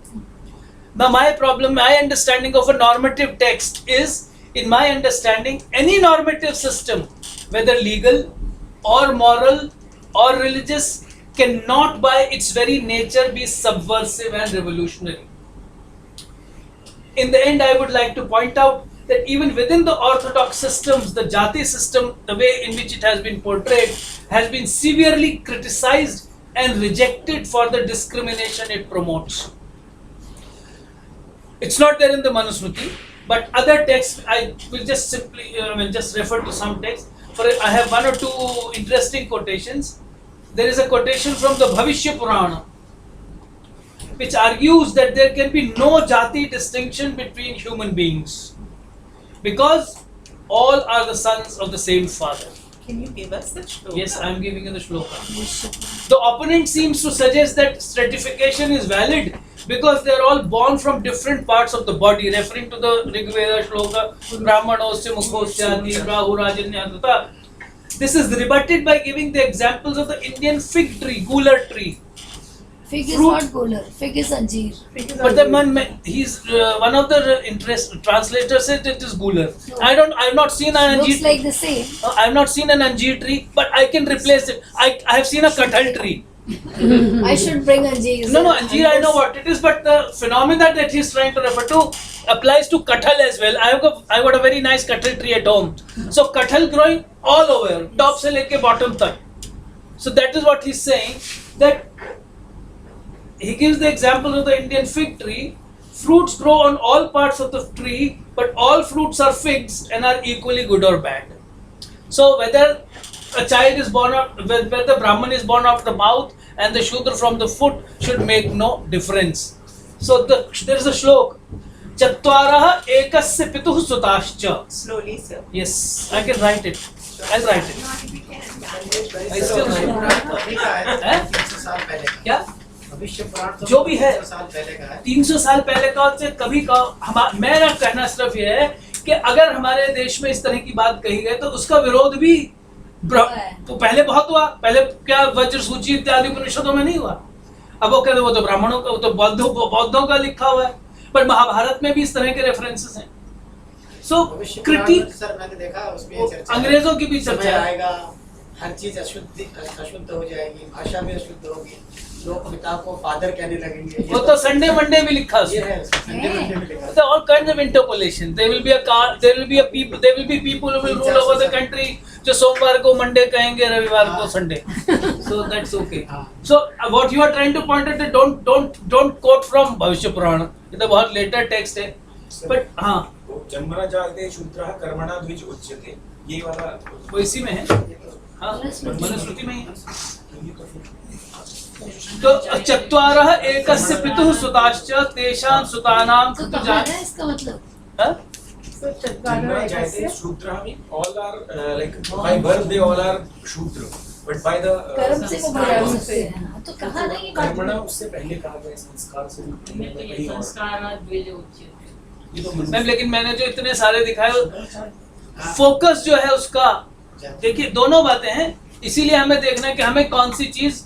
Now my understanding of a normative text is, in my understanding, any normative system, whether legal or moral or religious, cannot by its very nature be subversive and revolutionary. In the end, I would like to point out that even within the orthodox systems, the jati system, the way in which it has been portrayed, has been severely criticized and rejected for the discrimination it promotes. It's not there in the Manusmriti, but other texts, I will just simply just refer to some texts. I have one or two interesting quotations. There is a quotation from the Bhavishya Purana, which argues that there can be no jati distinction between human beings because all are the sons of the same father. Can you give us the shloka? Yes, I am giving you the shloka. The opponent seems to suggest that stratification is valid because they are all born from different parts of the body, referring to the Rig Veda shloka, Brahmanosya Mukhosyati, Rahu Rajanyatata. This is rebutted by giving the examples of the Indian fig tree, gular tree. Fig is Fruit. not gular, fig is anjeer. But the man, he's one of the translators said it is gular. No. I have not seen an Looks anjeer. like the same. I have not seen an anjeer tree, but I can replace it. I have seen a kathal tree. I should bring anjeer. No, anjeer I know what it is, but the phenomena that he's trying to refer to applies to kathal as well. I got a very nice kathal tree at home. So kathal growing all over, top se leke bottom tak. So that is what he's saying, that he gives the example of the Indian fig tree. Fruits grow on all parts of the tree, but all fruits are figs and are equally good or bad. So whether a child is born out, whether the Brahman is born out of the mouth and the Shudra from the foot should make no difference. So there is a shlok. Chatvaraha ekasya pituh sutascha. Slowly, sir. Yes, I can write it. I'll write it. I still write. क्या? जो भी है 300 साल पहले का से कभी का मेरा कहना सिर्फ ये है कि अगर हमारे देश में इस तरह की बात कही गई तो उसका विरोध भी तो पहले बहुत हुआ. पहले क्या वज्र सूची इत्यादि उपनिषदों में नहीं हुआ. अब वो कहते वो तो ब्राह्मणों का, वो तो बौद्धों का लिखा हुआ है, पर महाभारत में भी इस तरह के रेफरेंसेस हैं. सो क्रिटिक सर मैंने देखा उसमें अंग्रेजों की भी चर्चा आएगा, हर चीज अशुद्ध हो जाएगी, भाषा भी अशुद्ध होगी, लोग पिता को फादर कहने लगेंगे. वो तो संडे मंडे भी लिखा ये उसमें. है संडे मंडे में लिखा. There are all kinds of interpolation. There will be people who will rule over the country जो सोमवार को मंडे कहेंगे, रविवार को Sunday. So that's okay. So what you are trying to point at, don't quote from भविष्य पुराण. ये तो बहुत later text है. But हाँ, जन्मना जाते शूद्रः कर्मणा द्विज उच्यते, ये वाला वो इसी में है. हाँ, मनुस्मृति में ही है. तो चत्वारः एकस्य पितुः सुताश्च तेषां सुतानां तो कहाँ है इसका मतलब? जन्मना जाते शूद्रः means all are like by birth they all are शूद्र, but by the कर्म से वो बदल सकते हैं. तो कहाँ नहीं बात? कर्मणा उससे पहले कहा गया संस्कार से कहीं और. मैम, लेकिन मैंने जो इतने सारे दिखाए, फोकस जो है उसका, देखिए दोनों बातें हैं. इसीलिए हमें देखना है कि हमें कौन सी चीज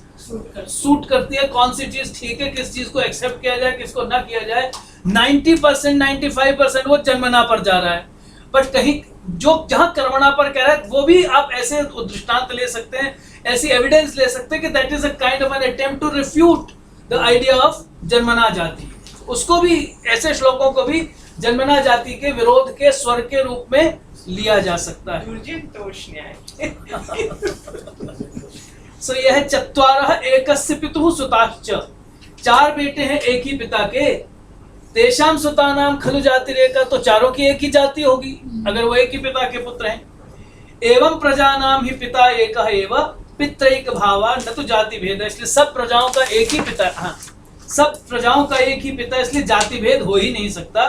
सूट करती है, कौन सी चीज ठीक है, किस चीज को एक्सेप्ट किया जाए, किसको ना किया जाए. 90% 95% वो जन्मना पर जा रहा है, बट कहीं जो जहां कर्मणा पर कह रहा है वो भी आप ऐसे दृष्टांत ले सकते हैं, ऐसी एविडेंस ले सकते हैं कि that is a kind of an attempt to refute the idea of जन्मना जाति. उसको भी, ऐसे श्लोकों को भी जन्मना जाति के विरोध के स्वर के रूप में लिया जा सकता है. सो यह है चत्वारः एकस्य पितुः सुताश्च. 4 बेटे हैं एक ही पिता के. तेषां सुतानां खलु जातिरेका, तो चारों की एक ही जाति होगी अगर वो एक ही पिता के पुत्र हैं. एवं प्रजानाम ही पिता एकः एव पित्रैक भावा न तो जाति भेद। इसलिए सब प्रजाओं का एक ही पिता, हाँ सब प्रजाओं का एक ही पिता, इसलिए जाति भेद हो ही नहीं सकता।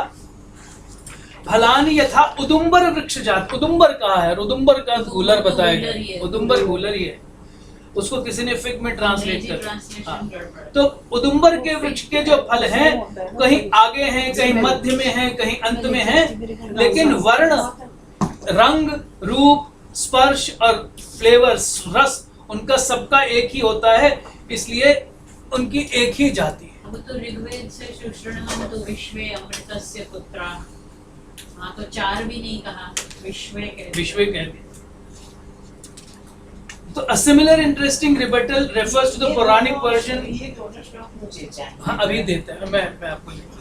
फलानि यथा उदुम्बर वृक्ष जात, उदुम्बर कहा है, उदुम्बर का गूलर बताया, उदुम्बर गूलर ही है, उसको किसी ने फिग में ट्रांसलेट कर। हाँ। तो उदुम्बर के वृक्ष के जो फल हैं कहीं आगे हैं, कहीं मध्य में हैं, कहीं अंत में हैं, लेकिन वर्ण, रंग, रूप, स्पर्श और फ्लेवर्स, रस, उनका सबका एक ही होता है, इसलिए उनकी एक ही जाति है। अब तो ऋग्वेद से शुश्रणम तो विश्वे अमृतस्य पुत्रा, हाँ तो चार भी नहीं कहा, विश्वे कह दिया। तो a similar interesting rebuttal refers to the Puranic version। ये दोनों श्लोक मुझे चाहिए। हाँ अभी देते हैं, मैं आपको लिखूंगा।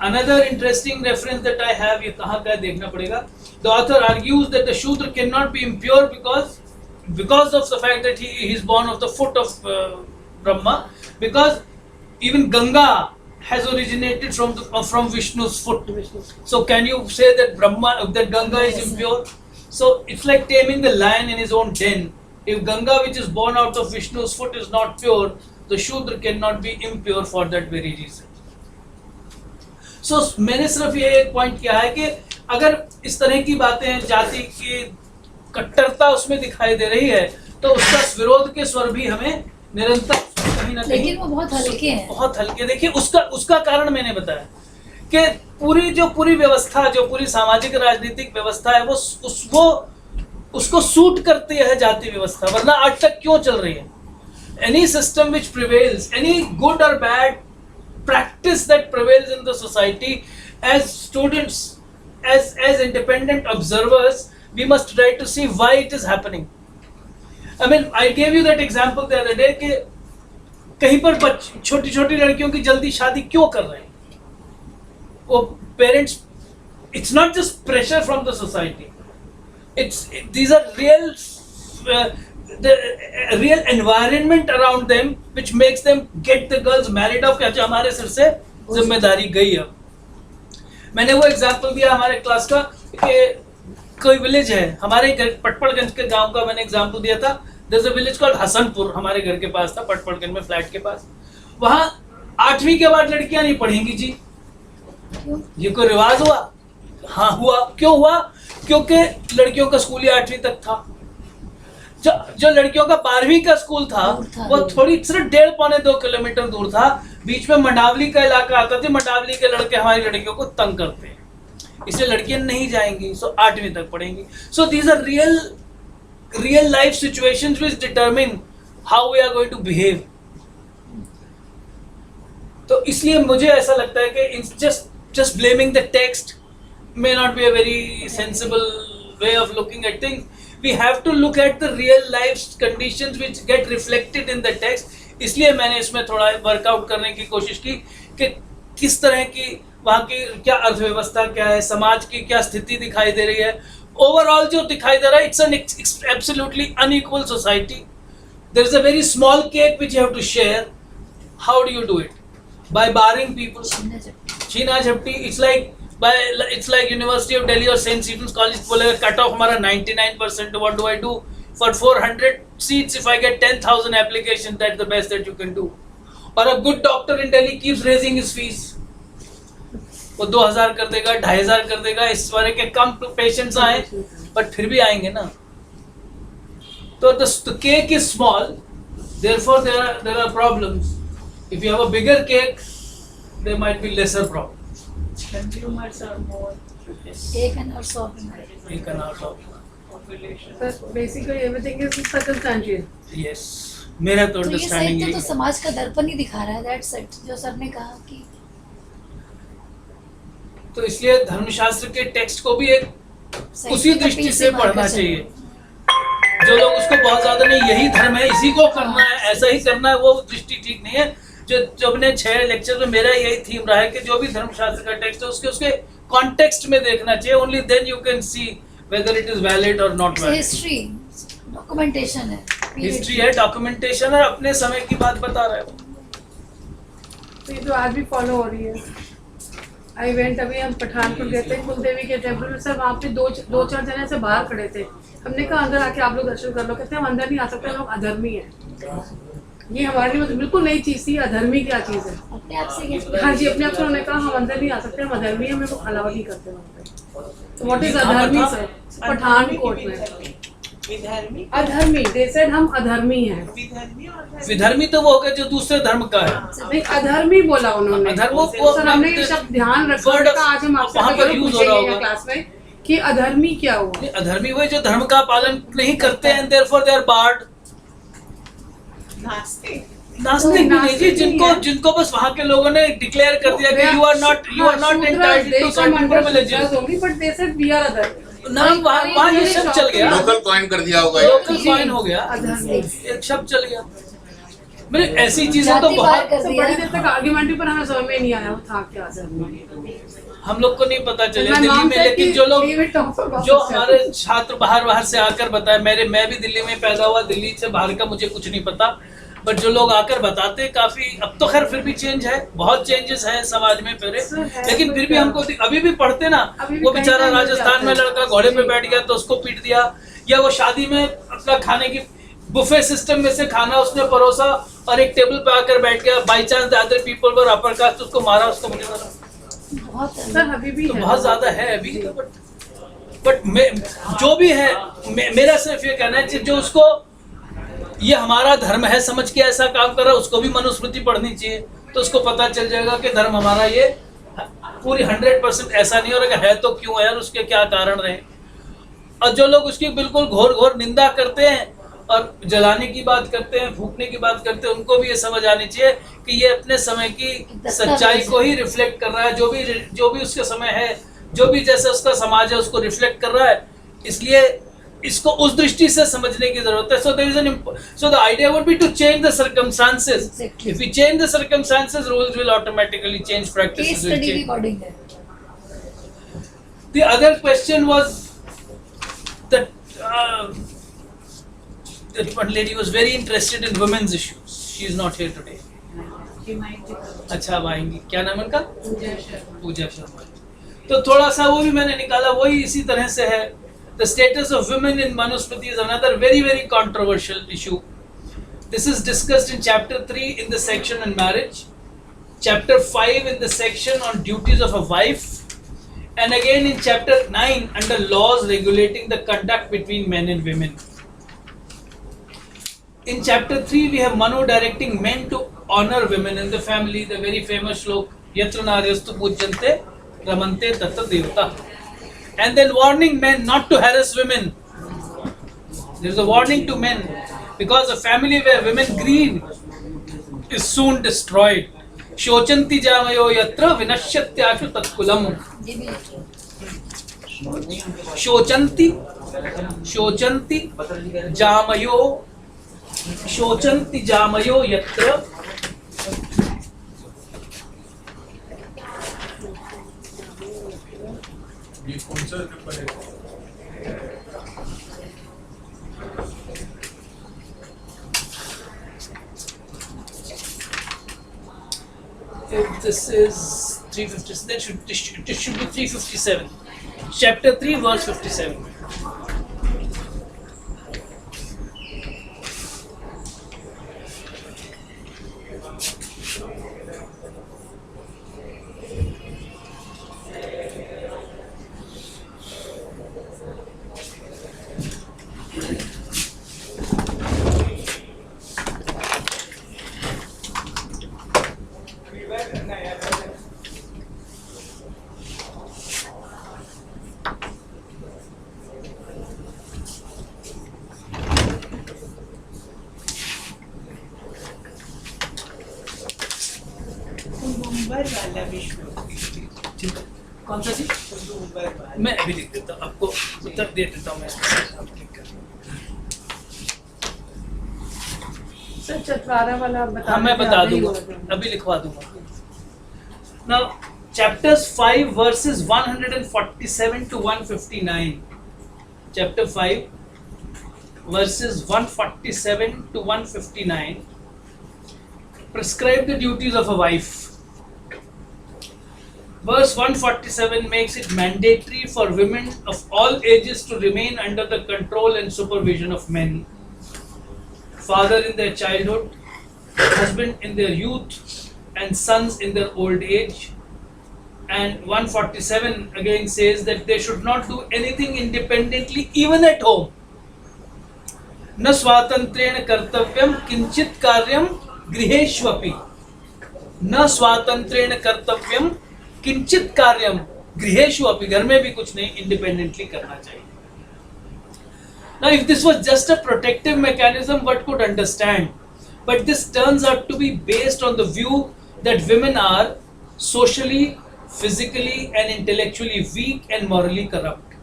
Another interesting reference that I have, ये कहाँ का है देखना पड़ेगा। The author argues that the Shudra cannot be impure because of the fact that he is born of the foot of Brahma, because even Ganga has originated from Vishnu's foot. So can you say that Ganga is impure? So it's like taming the lion in his own den. If Ganga, which is born out of Vishnu's foot, is not pure, the Shudra cannot be impure for that very reason. So मैंने सिर्फ ये एक point किया है कि अगर इस तरह की बातें, जाति की कट्टरता उसमें दिखाई दे रही है, तो उसका विरोध के स्वर भी हमें निरंतर कहीं ना कहीं, लेकिन वो बहुत हल्के हैं, बहुत हल्के। देखिए उसका कारण मैंने बताया कि पूरी व्यवस्था, जो पूरी सामाजिक राजनीतिक व्यवस्था है, वो उसको सूट करती है जाति व्यवस्था, वरना आज तक क्यों चल रही है? Any system which prevails, any good or bad practice that prevails in the society, as students, as independent observers, we must try to see why it is happening. I mean, I gave you that example the other day कि कहीं पर छोटी छोटी लड़कियों की जल्दी शादी क्यों कर रहे हैं? वो parents, it's not just pressure from the society. These are real, the real environment around them which makes them get the girls married off। क्या हमारे सिर से जिम्मेदारी गई। अब मैंने वो एग्जांपल दिया हमारे क्लास का कि कोई विलेज है हमारे घर, पटपड़गंज के गांव का मैंने एग्जांपल दिया था। There's a village called Hasanpur, हमारे घर के पास था, पटपड़गंज में फ्लैट के पास। वहाँ 8वीं के बाद लड़कियां नहीं पढ़ेंगी जी। ये कोई रिवाज हुआ? हाँ हुआ। क्यों हुआ? क्योंकि लड़कियों का स्कूल ही 8वीं तक था। जो लड़कियों का 12वीं का स्कूल था वो थोड़ी सिर्फ 1.5-2 किलोमीटर दूर था। बीच में मंडावली का इलाका आता था। मंडावली के लड़के हमारी लड़कियों को तंग करते हैं, इसलिए लड़कियां नहीं जाएंगी, सो 8वीं तक पढ़ेंगी। So these are real life situations which determine how we are going to behave. तो इसलिए मुझे ऐसा लगता है कि just blaming the text may not be a very sensible way of looking at things. We have to look at the real life conditions which get reflected in the text. इसलिए मैंने इसमें थोड़ा वर्कआउट करने की कोशिश की कि किस तरह की वहाँ की क्या अर्थव्यवस्था क्या है, समाज की क्या स्थिति दिखाई दे रही है। ओवरऑल जो दिखाई दे रहा है, it's an absolutely unequal society. There is a very small cake which you have to share. How do you do it? By barring people. China Chapti. It's like University of Delhi or St. Stephen's College बोलेगा cut off हमारा 99%. What do I do? For 400 seats, if I get 10,000 applications, that's the best that you can do. Or a good doctor in Delhi keeps raising his fees. वो 2,000 कर देगा, 2,500 कर देगा, इस बारे के कम पेशेंट्स आए, but फिर भी आएंगे ना। तो the cake is small, therefore there are problems. If you have a bigger cake, there might be lesser problems. Consumers are more. Cake and also Cake and also. Population. But basically everything is circumstantial. Yes. मेरा तो तो ये understanding साहित्य यही तो है। समाज का दर्पण ही दिखा रहा है। That's it. जो सर ने कहा कि तो इसलिए धर्मशास्त्र के टेक्स्ट को भी एक उसी दृष्टि से पढ़ना चाहिए। जो लोग उसको बहुत ज्यादा नहीं, यही धर्म है, इसी को करना है, ऐसा ही करना है, वो दृष्टि ठीक नहीं है। जो अपने 6 लेक्चर में मेरा यही थीम रहा है कि जो भी धर्मशास्त्र का टेक्स्ट है उसके कॉन्टेक्स्ट में देखना चाहिए। Only then you can see whether it is valid और नॉट वैलिड। हिस्ट्री डॉक्यूमेंटेशन है, हिस्ट्री है, डॉक्यूमेंटेशन है, अपने समय की बात बता रहा है। तो ये तो आज भी फॉलो हो रही है। आई वेंट, अभी हम पठानकोट गए थे कुल देवी के टेम्पल में सर, वहाँ पे दो चार जने से बाहर खड़े थे। हमने कहा अंदर आके आप लोग दर्शन कर लो, कहते हम अंदर नहीं आ सकते, हम लोग अधर्मी हैं। ये हमारे लिए मतलब बिल्कुल नई चीज़ थी, अधर्मी क्या चीज़ है। अपने आप से ये हाँ जी, अपने आप से उन्होंने कहा हम अंदर नहीं आ सकते, हम अधर्मी हैं, मेरे को अलाउ नहीं करते वहाँ पे। तो व्हाट इज अधर्मी सर? पठानकोट में विधर्मी अधर्मी, दे सेड हम अधर्मी हैं। विधर्मी और विधर्मी तो वो हो गया जो दूसरे धर्म का है। नहीं, अधर्मी बोला उन्होंने। अधर्म वो सर हमने ये शब्द ध्यान रखा, word of- आज हम आपसे वहाँ पर जरूर use हो रहा पूछेंगे होगा। क्लास में कि अधर्मी क्या हुआ। नहीं, अधर्मी वो जो धर्म का पालन नहीं करते हैं, देयरफॉर दे आर बार्ड। नास्तिक नास्तिक भी नहीं जी, नास्तिक जिनको नहीं है। जिनको बस वहाँ के लोगों ने डिक्लेयर कर दिया कि you are not entitled to certain privileges. But they said we are अधर्मी। ना वहाँ ये शब्द चल गया, लोकल कॉइन कर दिया होगा। लोकल कॉइन हो गया, अधर्मी। एक शब्द चल गया। मेरे ऐसी चीजें तो जाति बार बहुत कर तो दिया। बड़ी देर तक आर्ग्यूमेंट पर हमें समझ में नहीं आया वो था क्या अधर्मी। हम लोग को नहीं पता चले My दिल्ली mom में, said लेकिन कि जो लोग we will talk about जो this हमारे chapter. छात्र बाहर से आकर बताए, मैं भी दिल्ली में पैदा हुआ, दिल्ली से बाहर का मुझे कुछ नहीं पता, बट जो लोग आकर बताते हैं काफी, अब तो खैर फिर भी चेंज है, बहुत चेंजेस है समाज में फिर, लेकिन फिर भी हमको अभी भी पढ़ते ना, अभी भी वो कहीं बेचारा कहीं राजस्थान में जाते हैं। लड़का घोड़े पे बैठ गया तो उसको पीट दिया, या वो शादी में अपना खाने की बुफे सिस्टम में से खाना उसने परोसा और एक टेबल पे आकर बैठ गया, by chance the other people were upper caste, उसको मारा, उसको मुझे पता। बहुत है। सर अभी भी तो है। बहुत ज्यादा है अभी तो, बट जो भी है, मेरा सिर्फ ये कहना है कि जो उसको ये हमारा धर्म है समझ के ऐसा काम कर रहा है, उसको भी मनुस्मृति पढ़नी चाहिए, तो उसको पता चल जाएगा कि धर्म हमारा ये पूरी 100% ऐसा नहीं, और अगर है तो क्यों है और उसके क्या कारण रहे। और जो लोग उसकी बिल्कुल घोर घोर निंदा करते हैं और जलाने की बात करते हैं, फूकने की बात करते हैं, उनको भी ये समझ आनी चाहिए कि ये अपने समय की सच्चाई को ही रिफ्लेक्ट कर रहा है, जो भी उसके समय है, जो भी जैसे उसका समाज है उसको रिफ्लेक्ट कर रहा है, इसलिए इसको उस दृष्टि से समझने की जरूरत है। So the idea would be to change the circumstances. Exactly. If we change the circumstances, rules will automatically change, case practices will study के change. अकॉर्डिंग है। The other question was that that one lady was very interested in women's issues. She is not here today. अच्छा अब आएंगी, क्या नाम है उनका? पूजा शर्मा। तो थोड़ा सा वो भी मैंने निकाला, वही इसी तरह से है। The status of women in Manusmriti is another very very controversial issue. This is discussed in chapter 3 in the section on marriage, chapter 5 in the section on duties of a wife, and again in chapter 9 under laws regulating the conduct between men and women. In chapter 3 we have Manu directing men to honor women in the family, the very famous shlok Yatra naryastu pujyante ramante tatra devata, and then warning men not to harass women. There is a warning to men because a family where women grieve is soon destroyed. Shochanti jamayo yatra vinasyatyashu tatkulam. ये भी लिखिए। शोचंती जामयो यत्र ये कौन सा paper है? if this is 350, then it should be 357. Chapter 3 verse 57. Number वाला विश्व ठीक है, कौन सा चीज? नंबर वाला मैं अभी लिख देता हूँ, आपको उत्तर दे देता हूँ मैं। आप क्लिक कर। सर चतवारा वाला आप बता हाँ मैं दीजिए, बता आगे ही दूंगा, बोल रहे अभी लिखवा दूंगा। Now chapters 5 verses 147 to 159. Chapter 5 verses 147 to 159 prescribe the duties of a wife. Verse 147 makes it mandatory for women of all ages to remain under the control and supervision of men. Father in their childhood, husband in their youth, and sons in their old age. And 147 again says that they should not do anything independently, even at home. न स्वातंत्र्येण कर्तव्यम किंचित कार्यम गृहेष्वपि. न स्वातंत्र्येण कर्तव्यम किंचित कार्यम गृहेष्वपि. घर में भी कुछ नहीं इंडिपेंडेंटली करना चाहिए. Now, if this was just a protective mechanism, one could understand. But this turns out to be based on the view that women are socially, physically, and intellectually weak and morally corrupt.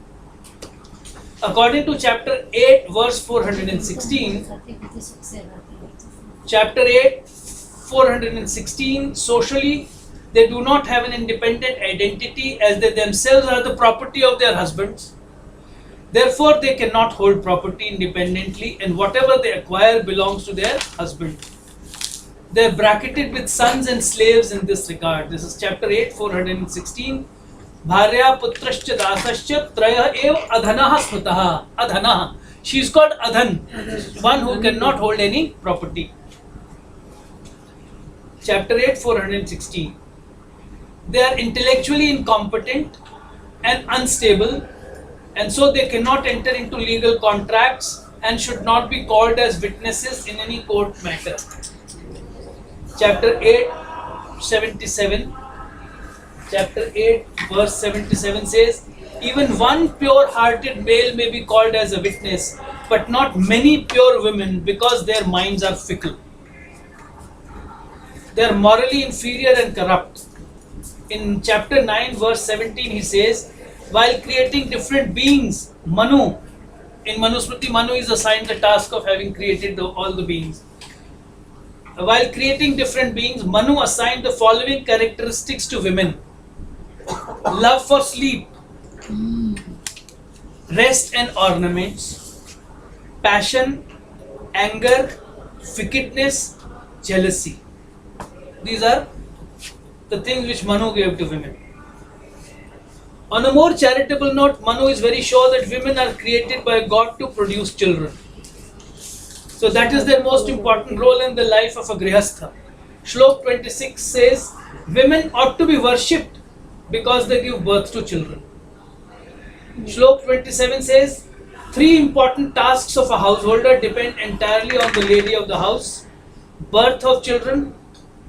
According to chapter 8, verse 416, chapter 8, 416, socially, they do not have an independent identity as they themselves are the property of their husbands. Therefore, they cannot hold property independently, and whatever they acquire belongs to their husband. They are bracketed with sons and slaves in this regard. This is chapter 8, 416. Bharya putrascha dasascha traya ev adhanah smritaha. Adhanah. She is called Adhan, one who cannot hold any property. Chapter 8, 416. They are intellectually incompetent and unstable, and so they cannot enter into legal contracts and should not be called as witnesses in any court matter. Chapter 8, 77. Chapter 8, verse 77 says, even one pure-hearted male may be called as a witness, but not many pure women, because their minds are fickle. They are morally inferior and corrupt. In chapter 9, verse 17, he says, while creating different beings, Manu, in Manusmriti, Manu is assigned the task of having created all the beings. While creating different beings, Manu assigned the following characteristics to women: love for sleep, rest and ornaments, passion, anger, wickedness, jealousy. These are the things which Manu gave to women. On a more charitable note, Manu is very sure that women are created by God to produce children. So that is their most important role in the life of a grihastha. Shlok 26 says, women ought to be worshipped because they give birth to children. Shlok 27 says, three important tasks of a householder depend entirely on the lady of the house: birth of children,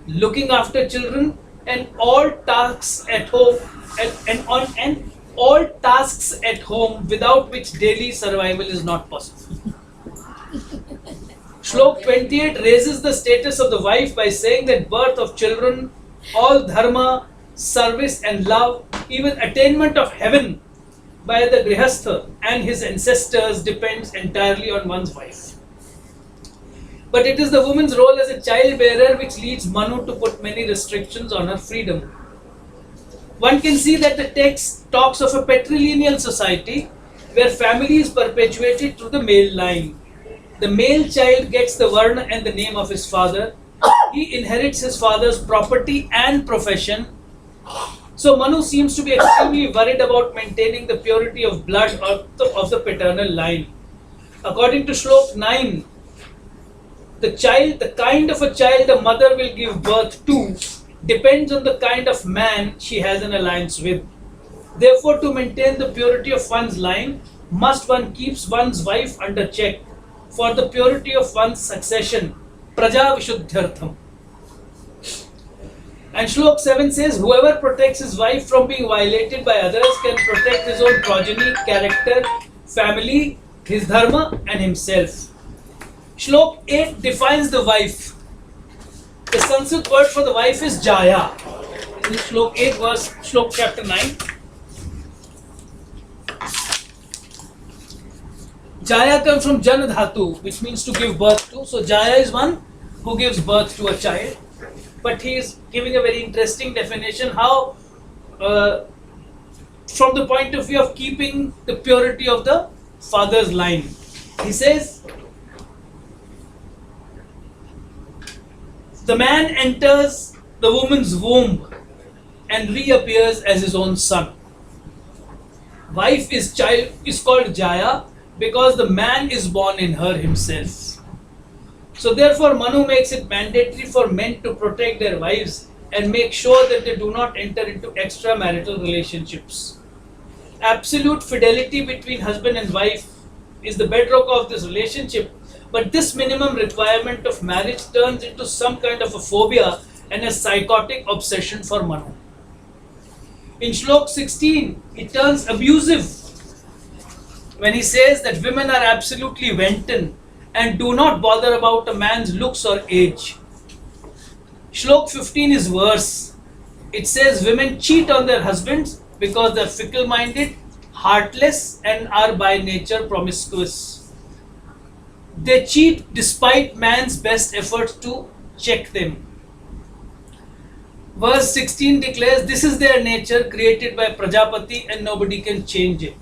looking after children, and all tasks at home, and all tasks at home without which daily survival is not possible. Shlok 28 raises the status of the wife by saying that birth of children, all dharma, service and love, even attainment of heaven by the grihastha and his ancestors depends entirely on one's wife. But it is the woman's role as a child bearer which leads Manu to put many restrictions on her freedom. One can see that the text talks of a patrilineal society where family is perpetuated through the male line. The male child gets the varna and the name of his father. He inherits his father's property and profession. So Manu seems to be extremely worried about maintaining the purity of blood of the paternal line. According to Shlok 9, the kind of a child a mother will give birth to depends on the kind of man she has an alliance with. Therefore, to maintain the purity of one's line, must one keeps one's wife under check for the purity of one's succession, praja vishuddhyartham. And Shlok 7 says, whoever protects his wife from being violated by others can protect his own progeny, character, family, his dharma and himself. Shlok 8 defines the wife. The Sanskrit word for the wife is Jaya. This is Shlok 8 verse, Shlok chapter 9. Jaya comes from Jan Dhatu, which means to give birth to. So Jaya is one who gives birth to a child. But he is giving a very interesting definition how, from the point of view of keeping the purity of the father's line. He says, the man enters the woman's womb and reappears as his own son. Wife is called Jaya because the man is born in her himself. So therefore Manu makes it mandatory for men to protect their wives and make sure that they do not enter into extramarital relationships. Absolute fidelity between husband and wife is the bedrock of this relationship, but this minimum requirement of marriage turns into some kind of a phobia and a psychotic obsession for Manu. In Shlok 16, he turns abusive when he says that women are absolutely wanton and do not bother about a man's looks or age. Shlok 15 is worse. It says women cheat on their husbands because they are fickle-minded, heartless, and are by nature promiscuous. They cheat despite man's best efforts to check them. Verse 16 declares this is their nature created by Prajapati and nobody can change it.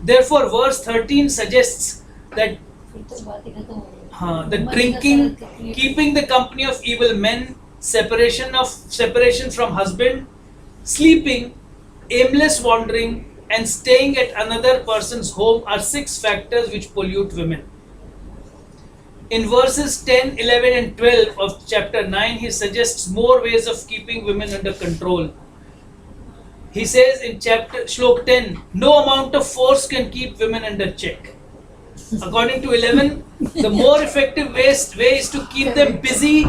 Therefore, verse 13 suggests that the drinking, keeping the company of evil men, separation from husband, sleeping, aimless wandering, and staying at another person's home are 6 factors which pollute women. In verses 10, 11 and 12 of chapter 9, he suggests more ways of keeping women under control. He says in Shlok 10, no amount of force can keep women under check. According to 11, the more effective way is to keep them busy,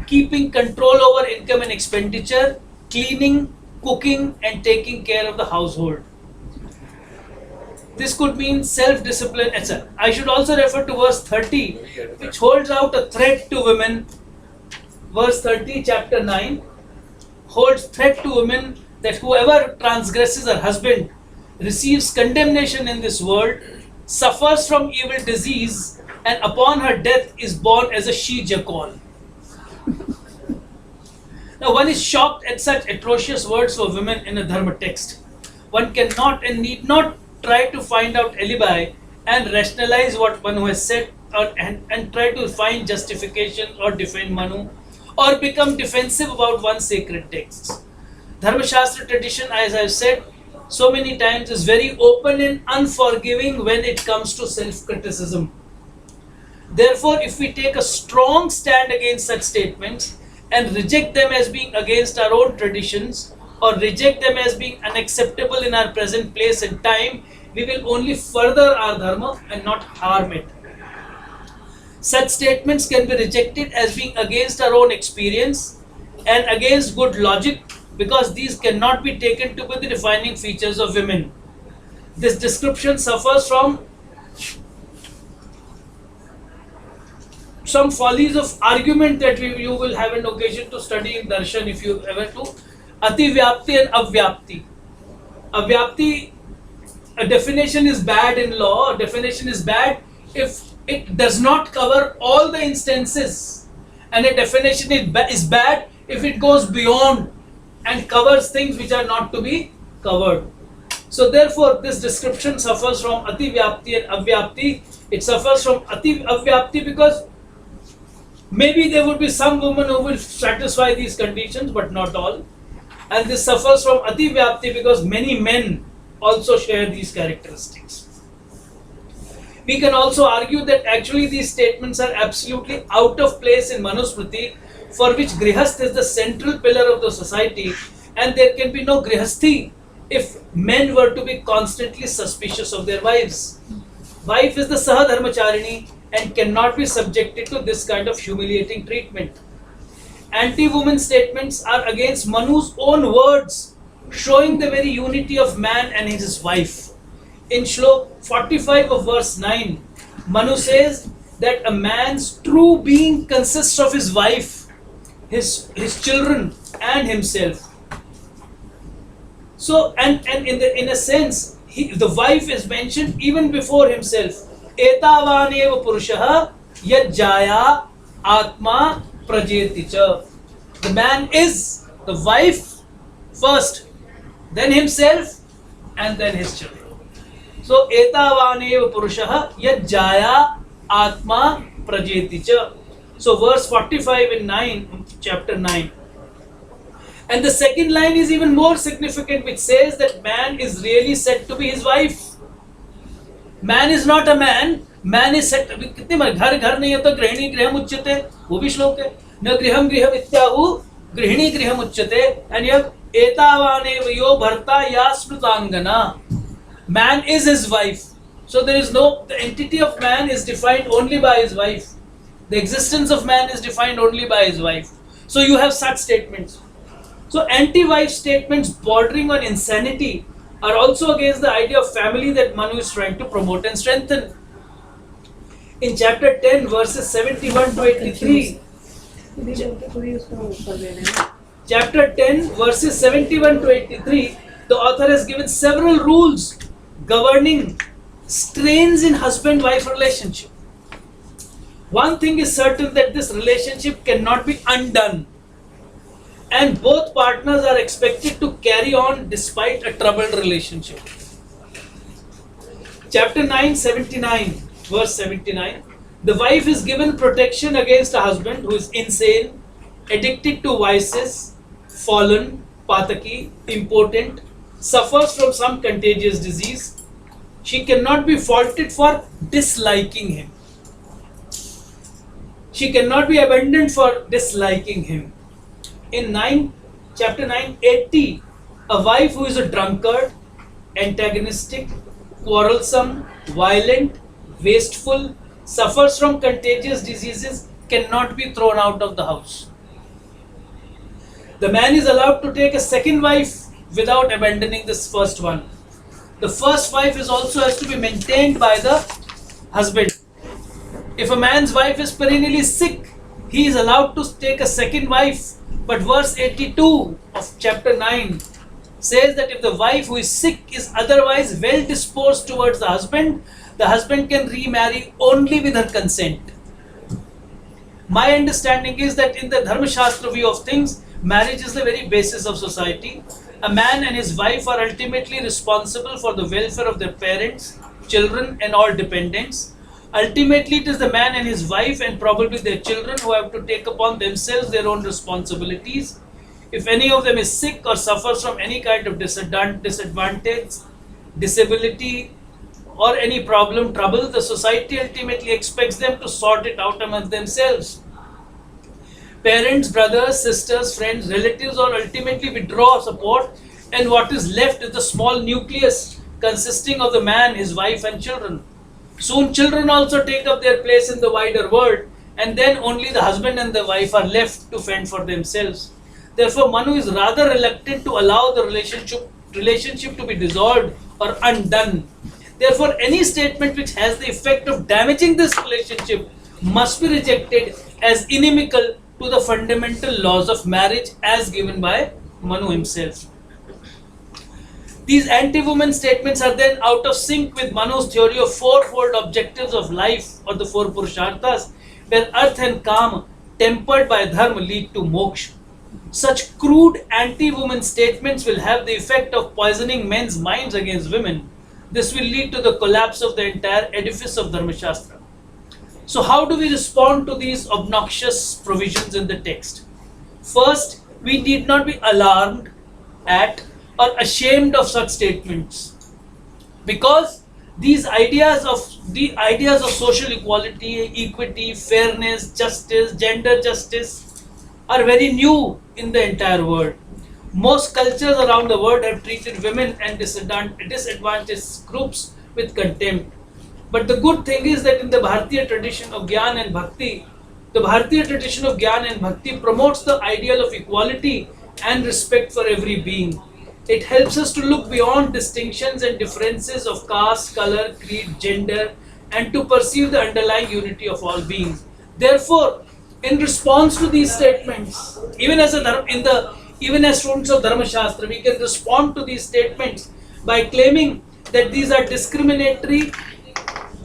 keeping control over income and expenditure, cleaning, cooking, and taking care of the household. This could mean self-discipline, etc. I should also refer to verse 30, which holds out a threat to women. Verse 30, chapter 9, holds threat to women that whoever transgresses her husband receives condemnation in this world, suffers from evil disease, and upon her death is born as a she-jackal. Now one is shocked at such atrocious words for women in a dharma text. One cannot and need not try to find out alibi and rationalize what Manu has said and try to find justification or defend Manu or become defensive about one sacred text. Dharma Shastra tradition, as I have said so many times, is very open and unforgiving when it comes to self-criticism. Therefore, if we take a strong stand against such statements and reject them as being against our own traditions or reject them as being unacceptable in our present place and time, we will only further our dharma and not harm it. Such statements can be rejected as being against our own experience and against good logic because these cannot be taken to be the defining features of women. This description suffers from some follies of argument that you will have an occasion to study in darshan if you ever do. Ativyapti and avyapti. Avyapti, a definition is bad in law. A definition is bad if it does not cover all the instances, and a definition is bad if it goes beyond and covers things which are not to be covered. So therefore this description suffers from ativyapti and avyapti. It suffers from avyapti because maybe there would be some women who will satisfy these conditions but not all, and this suffers from ativyapti because many men also share these characteristics. We can also argue that actually these statements are absolutely out of place in Manusmriti, for which Grihasth is the central pillar of the society, and there can be no Grihasthi if men were to be constantly suspicious of their wives. Wife is the Sahadharmacharini and cannot be subjected to this kind of humiliating treatment. Anti-woman statements are against Manu's own words, showing the very unity of man and his wife. In Shlok 45 of verse 9, Manu says that a man's true being consists of his wife, his children and himself. So, and in a sense, the wife is mentioned even before himself. Etavanev purushaha yajjaya atma prajeticha. The man is the wife first, then himself, and then his children. So, etavanev purushaha yajjaya atma prajeticha. So, verse 45 in chapter 9. And the second line is even more significant, which says that man is really said to be his wife. Man is not a man. Man is said to be. कितने बार घर घर नहीं होता गृहिणी गृहम उच्यते, वो भी श्लोक है. न गृहम गृहम इत्याहु गृहिणी गृहम उच्यते. And यह एतावानेव यो भर्ता या स्मृतांगना. Man is his wife. So there is no, the entity of man is defined only by his wife. The existence of man is defined only by his wife. So you have such statements. So anti-wife statements bordering on insanity are also against the idea of family that Manu is trying to promote and strengthen. In chapter 10 verses 71 to 83, chapter 10 verses 71 to 83, the author has given several rules governing strains in husband-wife relationship. One thing is certain, that this relationship cannot be undone, and both partners are expected to carry on despite a troubled relationship. Chapter 9, 79, verse 79. The wife is given protection against a husband who is insane, addicted to vices, fallen, pataki, impotent, suffers from some contagious disease. She cannot be faulted for disliking him. She cannot be abandoned for disliking him. In chapter 9, 80, a wife who is a drunkard, antagonistic, quarrelsome, violent, wasteful, suffers from contagious diseases, cannot be thrown out of the house. The man is allowed to take a second wife without abandoning this first one. The first wife is also has to be maintained by the husband. If a man's wife is perennially sick, he is allowed to take a second wife. But verse 82 of chapter 9 says that if the wife who is sick is otherwise well disposed towards the husband can remarry only with her consent. My understanding is that in the Dharma Shastra view of things, marriage is the very basis of society. A man and his wife are ultimately responsible for the welfare of their parents, children and all dependents. Ultimately, it is the man and his wife and probably their children who have to take upon themselves their own responsibilities. If any of them is sick or suffers from any kind of disadvantage, disability or any trouble, the society ultimately expects them to sort it out among themselves. Parents, brothers, sisters, friends, relatives all ultimately withdraw support, and what is left is the small nucleus consisting of the man, his wife and children. Soon children also take up their place in the wider world, and then only the husband and the wife are left to fend for themselves. Therefore, Manu is rather reluctant to allow the relationship to be dissolved or undone. Therefore, any statement which has the effect of damaging this relationship must be rejected as inimical to the fundamental laws of marriage as given by Manu himself. These anti-woman statements are then out of sync with Manu's theory of fourfold objectives of life, or the four Purusharthas, where earth and Kama, tempered by Dharma, lead to moksha. Such crude anti-woman statements will have the effect of poisoning men's minds against women. This will lead to the collapse of the entire edifice of Dharma Shastra. So how do we respond to these obnoxious provisions in the text? First, we need not be alarmed at or ashamed of such statements, because these ideas of social equality, equity, fairness, justice, gender justice are very new in the entire world. Most cultures around the world have treated women and disadvantaged groups with contempt. But the good thing is that in the Bharatiya tradition of Gyan and Bhakti, promotes the ideal of equality and respect for every being. It helps us to look beyond distinctions and differences of caste, color, creed, gender, and to perceive the underlying unity of all beings. Therefore, in response to these statements, even as students of Dharma Shastra, we can respond to these statements by claiming that these are discriminatory.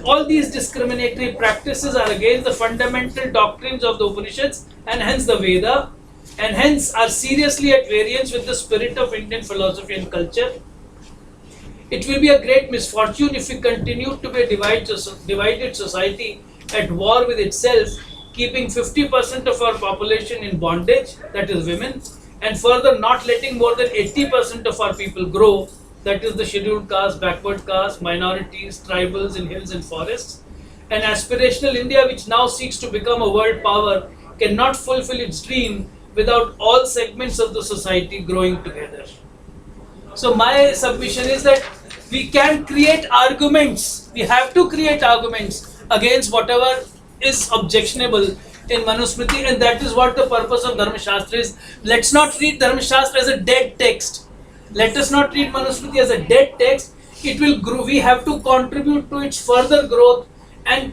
All these discriminatory practices are against the fundamental doctrines of the Upanishads and hence the Veda, and hence are seriously at variance with the spirit of Indian philosophy and culture. It will be a great misfortune if we continue to be a divided society at war with itself, keeping 50% of our population in bondage, that is women, and further not letting more than 80% of our people grow, that is the scheduled caste, backward caste, minorities, tribals in hills and forests. An aspirational India which now seeks to become a world power cannot fulfill its dream without all segments of the society growing together. So my submission is that we can create arguments, we have to create arguments against whatever is objectionable in Manusmriti, and that is what the purpose of Dharma Shastra is. Let's not treat Dharma Shastra as a dead text. Let us not treat Manusmriti as a dead text. It will grow. We have to contribute to its further growth and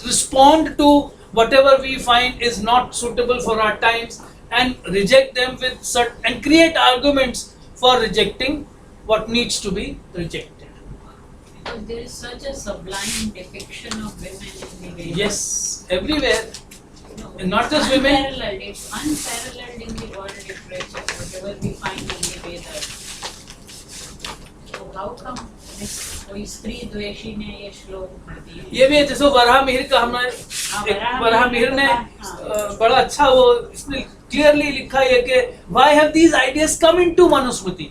respond to whatever we find is not suitable for our times, and reject them with and create arguments for rejecting what needs to be rejected. Because there is such a sublime depiction of women in the Vedas. Yes, everywhere. No, Not just women. Unparalleled. It's unparalleled in the world literature, whatever we find in the Vedas. So how come this कोई स्त्री द्वेषी ने ये श्लोक कर दिए? ये भी है, जैसे वराह मिहिर का हमने वराह मिहिर ने बड़ा अच्छा वो इसने क्लियरली लिखा है कि why have these ideas come into Manusmriti?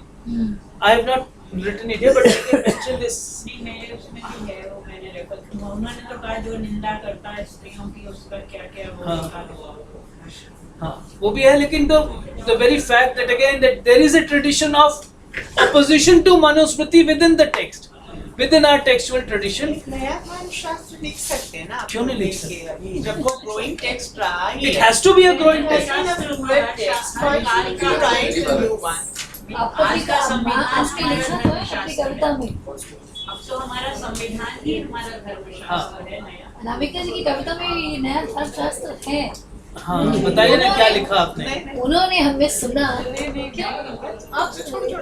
I have not written it here, but I can mention this. नहीं, मेरे उसमें भी है, वो मैंने रेफर किया। उन्होंने तो कहा जो निंदा करता है स्त्रियों की उसका क्या क्या वो निकाल हुआ। हाँ, वो भी है, लेकिन the very fact that again that there is a tradition of opposition to Manusmriti within the text, within our textual tradition. नया धर्म शास्त्र लिख सकते हैं ना? क्यों नहीं लिख सकते? अभी जब वो growing text रहा है। It has to be a growing text. आपका संविधान आपकी कविता में, अब तो हमारा संविधान ही हमारा धर्मशास्त्र है नया। अनामिका जी की कविता में ये नया धर्मशास्त्र है। हाँ, बताइए ना क्या लिखा आपने? उन्होंने हमें सुना। आप छोटे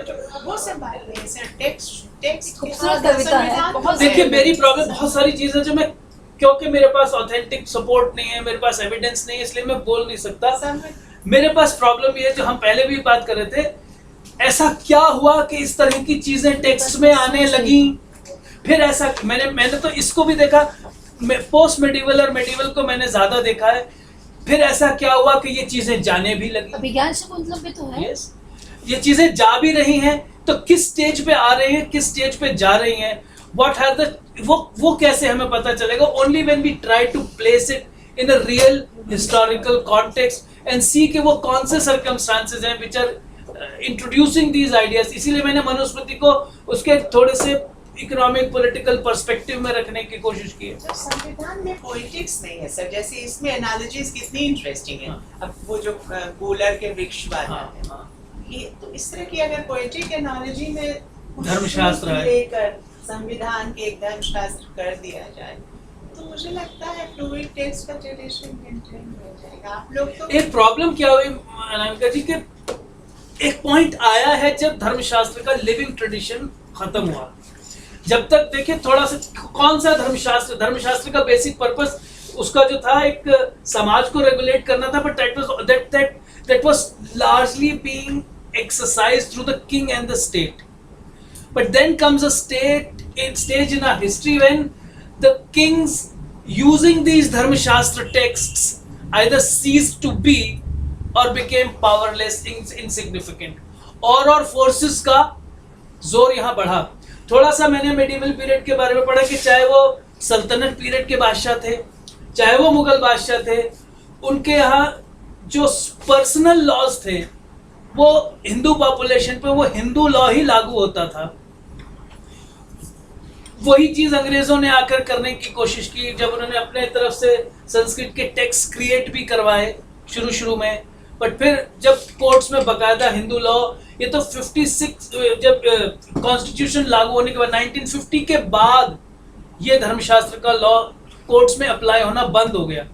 वो सब बात नहीं है, टेक्स्ट खूबसूरत कविता है। देखिए, मेरी प्रॉब्लम बहुत सारी चीजें जो मैं, क्योंकि मेरे पास ऑथेंटिक सपोर्ट नहीं है, मेरे पास एविडेंस नहीं है, इसलिए मैं बोल नहीं सकता। मेरे पास प्रॉब्लम ये है, जो हम पहले भी बात कर रहे थे, ऐसा क्या हुआ कि इस तरह की चीजें टेक्स्ट में आने लगी। फिर ऐसा मैंने तो इसको भी देखा, पोस्ट मेडिवल और मेडिवल को मैंने ज्यादा देखा है। फिर ऐसा क्या हुआ कि ये चीजें जाने भी लगी। विज्ञान शाकुंतलम पे तो है। yes. ये चीजें जा भी रही हैं, तो किस स्टेज पे आ रही हैं, किस स्टेज पे जा रही हैं, व्हाट आर द वो कैसे हमें पता चलेगा? Only when we try to place it in a real historical context and see कि वो कौन से सर्कमस्टांसेस हैं which are introducing these ideas. इसीलिए मैंने मनुस्मृति को उसके थोड़े से इकोनॉमिक पॉलिटिकल पर्सपेक्टिव में रखने की कोशिश की है। तो संविधान में पॉलिटिक्स नहीं है सर, जैसे इसमें एनालॉजीज कितनी इंटरेस्टिंग है। अब वो जो कूलर के वृक्ष वाला है, ये तो इस तरह की अगर पोएटिक एनालॉजी में धर्मशास्त्र है, लेकर संविधान के एक धर्मशास्त्र कर दिया जाए, तो मुझे लगता है फ्लूइड टेक्स्ट का ट्रेडिशन मेंटेन हो जाएगा। आप लोग तो एक प्रॉब्लम क्या हुई अनामिका जी के, एक पॉइंट आया है जब धर्मशास्त्र का लिविंग ट्रेडिशन खत्म हुआ। जब तक देखिए थोड़ा सा कौन सा धर्मशास्त्र का बेसिक पर्पस उसका जो था, एक समाज को रेगुलेट करना था, but that was largely being exercised through the king and the state. But then comes a stage in our history when the kings using these dharmashastra texts either ceased to be or became powerless, insignificant. और forces का जोर यहाँ बढ़ा। थोड़ा सा मैंने medieval period के बारे में पढ़ा कि चाहे वो सल्तनत पीरियड के बादशाह थे, चाहे वो मुगल बादशाह थे, उनके यहाँ जो पर्सनल लॉज थे वो हिंदू पॉपुलेशन पे वो हिंदू लॉ ही लागू होता था। वही चीज अंग्रेजों ने आकर करने की कोशिश की जब उन्होंने अपने तरफ से संस्कृत के टेक्स्ट क्रिएट भी करवाए शुरू में, बट फिर जब कोर्ट्स में बकायदा हिंदू लॉ, ये तो 56 जब कॉन्स्टिट्यूशन लागू होने के बाद 1950 के बाद ये धर्मशास्त्र का लॉ कोर्ट्स में अप्लाई होना बंद हो गया,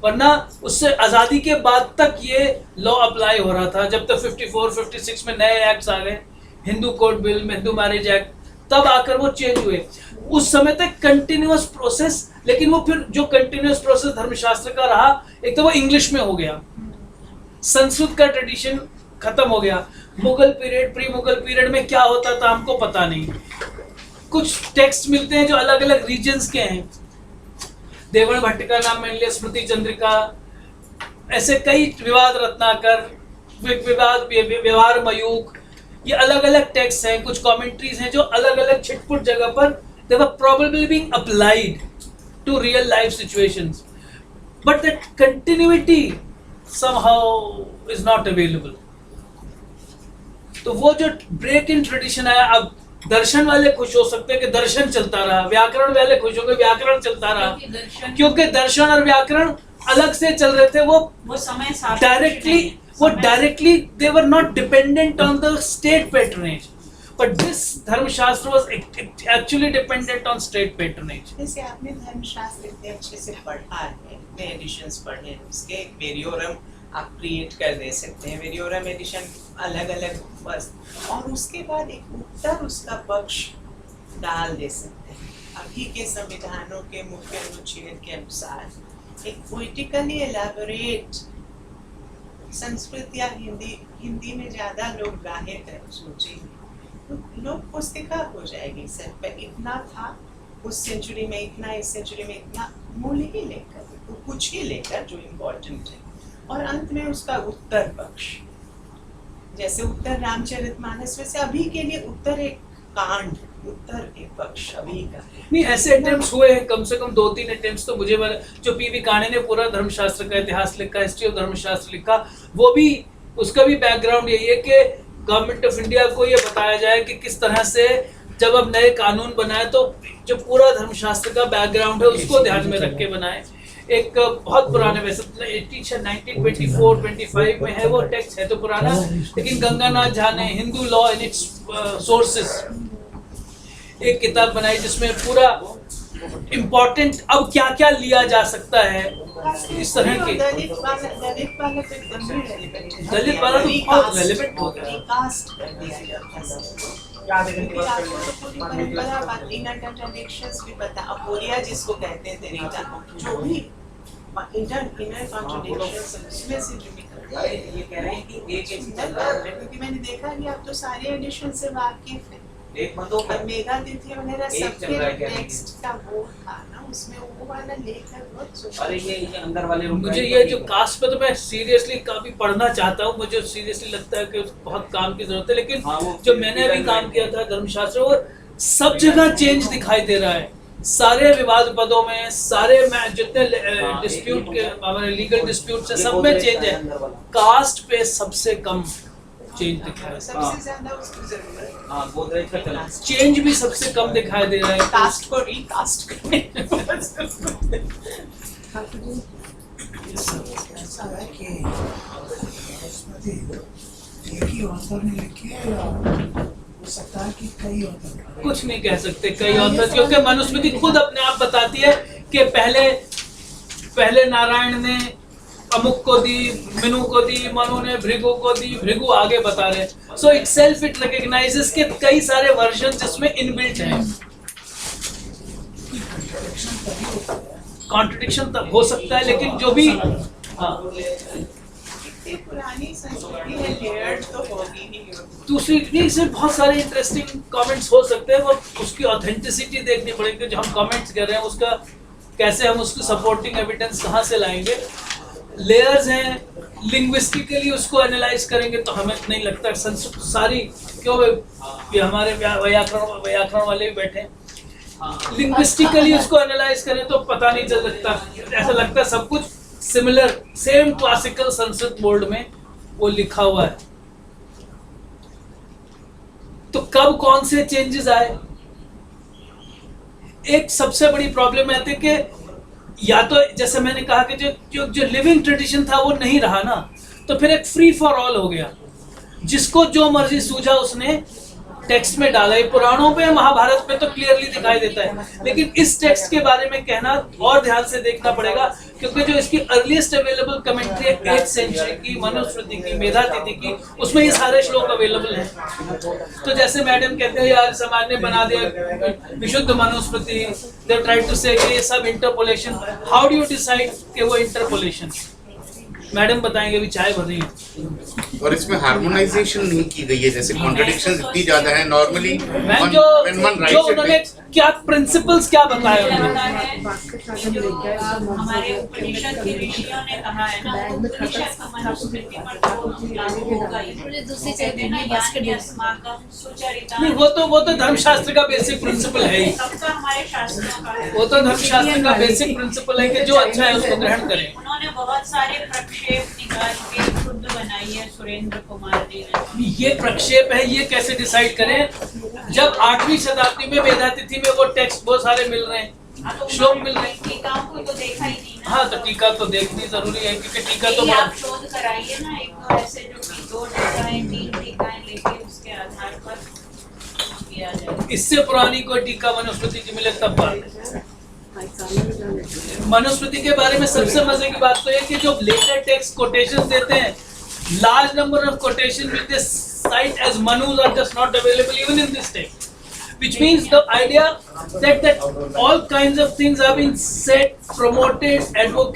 वरना उससे आज़ादी के बाद तक ये लॉ अप्लाई हो रहा था। जब तक 54-56 में नए एक्ट्स आ गए, Hindu code bill, Hindu marriage act, तब आकर वो चेंज हुए। उस समय तक कंटिन्यूअस प्रोसेस, लेकिन वो फिर जो कंटिन्यूअस प्रोसेस धर्मशास्त्र का रहा, एक तो वो इंग्लिश में हो गया, संस्कृत का ट्रेडिशन खत्म हो गया। Mughal period, pre Mughal period में क्या होता था हमको पता नहीं। कुछ टेक्स्ट मिलते हैं जो अलग अलग रीजन्स के हैं, देवण भट्ट का नाम मान लिया, स्मृति चंद्रिका, ऐसे कई, विवाद रत्नाकर, विवाद व्यवहार मयूख, ये अलग अलग टेक्स्ट हैं, कुछ कमेंट्रीज हैं जो अलग अलग छिटपुट जगह पर they were probably being applied to real life situations, but that continuity somehow is not available. तो वो जो ब्रेक इन ट्रेडिशन आया, अब दर्शन वाले खुश हो सकते हैं कि दर्शन चलता रहा, व्याकरण वाले खुश होंगे व्याकरण चलता रहा, क्योंकि दर्शन और व्याकरण अलग से चल रहे थे। वो समय directly they were not dependent on the state patronage, but this धर्मशास्त्र was actually dependent on state patronage. जैसे आपने धर्मशास्त्र इतने अच्छे से पढ़ा है, इतने एडिशंस पढ़े हैं, उसके एक वेरियोरम आप क्रिएट कर दे सकते हैं, वेरियोरम एडिशन अलग अलग बस, और उसके बाद एक उत्तर उसका पक्ष डाल दे सकते हैं अभी के संविधानों के मुख्य अनुच्छेद के अनुसार। एक पोइटिकली एलैबोरेट संस्कृत या हिंदी में ज्यादा लोग ग्राह्य सोचेंगे, तो लोग पुस्तिका हो जाएगी सर पे इतना था उस सेंचुरी में, इतना इस सेंचुरी में, इतना मूल्य ही लेकर, तो कुछ ही लेकर जो इम्पोर्टेंट है, और अंत में उसका उत्तर पक्ष, जैसे उत्तर रामचरितमानस, वैसे अभी के लिए उत्तर एक कांड, उत्तर एक पक्ष अभी का। नहीं, ऐसे अटेम्प्ट्स हुए हैं, कम से कम 2-3 अटेम्प्ट्स तो मुझे जो पीवी काणे ने पूरा धर्मशास्त्र का इतिहास लिखा, हिस्ट्री ऑफ धर्मशास्त्र लिखा, वो भी उसका भी बैकग्राउंड यही है कि गवर्नमेंट ऑफ इंडिया को ये बताया जाए कि किस तरह से जब अब नए कानून बनाए तो जो पूरा धर्मशास्त्र का बैकग्राउंड है उसको ध्यान में रख के बनाए। एक बहुत पुराने, वैसे 1924-25 में है वो टेक्स्ट, है तो पुराना, लेकिन गंगानाथ झा ने Hindu law in its sources एक किताब बनाई जिसमें पूरा इम्पोर्टेंट अब क्या क्या लिया जा सकता है इस तरह के। दलित वाला तो एकदम दलित वाला तो बहुत रेलेवेंट हो गया। कास्ट कर दिया जाता है, क्योंकि आपको तो पूरी परंपरा बात, इनर कॉन्ट्रडिक्शंस भी पता, अपोरिया जिसको कहते हैं तरीका, जो भी इनर कॉन्ट्रडिक्शंस उसमें से जो निकलता है, ये कह रहे हैं कि एक क्योंकि मैंने देखा कि आप तो सारे एडिशन से वाकिफ हैं, और मेगा तिथि वगैरह सबके टेक्स्ट का वो था ना, उसमें वो वाला लेकर बहुत अरे ये अंदर वाले मुझे ये जो कास्ट पे तो मैं सीरियसली काफी पढ़ना चाहता हूँ, मुझे सीरियसली लगता है कि बहुत काम की जरूरत है, लेकिन जो मैंने अभी काम किया था धर्मशास्त्र, वो सब जगह चेंज दिखाई दे रहा है, सारे विवाद पदों में, सारे जितने डिस्प्यूट के लीगल डिस्प्यूट है सब में चेंज है, कास्ट पे सबसे कम चेंज दिखा है, सबसे ज्यादा उसकी जरूरत है। हाँ, गोदरेज का चला, चेंज भी सबसे कम दिखाई दे रहा है, कास्ट को रीकास्ट करने ऐसा है कि एक ही ऑथर ने लिखी है या हो सकता है कि कई ऑथर? कुछ नहीं कह सकते कई ऑथर, क्योंकि मनुस्मृति खुद अपने आप बताती है कि पहले नारायण ने अमुक को दी, मीनू को दी, मनु ने भृगु को दी, भृगु आगे बता रहे, सो इटसेल्फ इट रिकॉग्नाइजेस के कई सारे वर्जन जिसमें इनबिल्ट हैं। कॉन्ट्रडिक्शन तब हो सकता है, लेकिन जो भी पुरानी संस्कृति है, लेयर्ड तो होगी ही। दूसरी टेक्निक से बहुत सारे इंटरेस्टिंग कमेंट्स हो सकते हैं, वो उसकी ऑथेंटिसिटी देखनी पड़ेगी, जो हम कमेंट्स कर रहे हैं उसका कैसे हम उसकी सपोर्टिंग एविडेंस कहाँ से लाएंगे। लेयर्स हैं, लिंग्विस्टिकली उसको एनालाइज करेंगे तो हमें नहीं लगता संस्कृत सारी, क्यों ये हमारे व्याकरण वाले भी बैठे हैं, लिंग्विस्टिकली उसको एनालाइज करें तो पता नहीं चल सकता, ऐसा लगता है सब कुछ similar, same classical Sanskrit board में वो लिखा हुआ है। तो कब कौन से चेंजेस आए, एक सबसे बड़ी प्रॉब्लम आती है कि या तो जैसे मैंने कहा कि जो लिविंग ट्रेडिशन था वो नहीं रहा ना, तो फिर एक फ्री फॉर ऑल हो गया, जिसको जो मर्जी सूझा उसने टेक्स्ट में डाला। पुराणों पे, महाभारत पे तो क्लियरली दिखाई देता है, लेकिन इस टेक्स्ट के बारे में कहना और ध्यान से देखना पड़ेगा, क्योंकि जो इसकी अर्लीस्ट अवेलेबल कमेंट्री है 8th सेंचुरी की, मनुस्मृति की, मेधातिथि की, उसमें ये सारे श्लोक अवेलेबल हैं। तो जैसे मैडम कहते हैं यार समाज ने बना दिया विशुद्ध मनुस्मृति, दे ट्राई टू से ये सब interpolation, how do you decide कि वो इंटरपोलेशन? मैडम बताएंगे, भी चाय बन रही है। और इसमें हार्मोनाइजेशन नहीं की गई है, जैसे कॉन्ट्रडिक्शंस इतनी ज्यादा है नॉर्मली जो उन्होंने क्या प्रिंसिपल्स क्या बताए क्या उन्होंने? बताया है जो हमारे उपनिषद के ऋषियों ने कहा है ना, उपनिषद का मनुस्मृति पर तो लागू होगा ही। मुझे दूसरी कहते हैं ना, चीज बास्केट यान्यस्माकं सुचरितानि। नहीं, वो तो धर्मशास्त्र का बेसिक प्रिंसिपल है ही। सबका हमारे शास्त्रों का है। वो तो धर्मशास्त्र का बेसिक प्रिंसिपल है कि जो अच्छा है उसको ग्रहण करें। उन्होंने बहुत सारे प्रक्षेप निकाल के शुद्ध बनाई है सुरेंद्र कुमार जी ने। ये प्रक्षेप है, ये कैसे डिसाइड करें जब 8वीं शताब्दी में वेदातिथि में वो टेक्स्ट बहुत सारे मिल रहे हैं, तो श्लोक मिल रहे हैं। टीकाओं को तो देखा ही नहीं ना। हाँ, तो टीका तो देखनी जरूरी है क्योंकि टीका तो यही आप शोध कराइए ना, एक तो ऐसे जो कि 2 टीकाएं 3 टीकाएं लेके उसके आधार पर किया जाए। इससे पुरानी कोई टीका मनुस्मृति की मिले तब बात है। मनुस्मृति के बारे में सबसे मजे की बात तो है कि जो लेटर टेक्स्ट कोटेशन देते हैं, large number of quotation with this cite as manus are just not available even in this text, which means the idea that all kinds of things have been said, promoted, advocated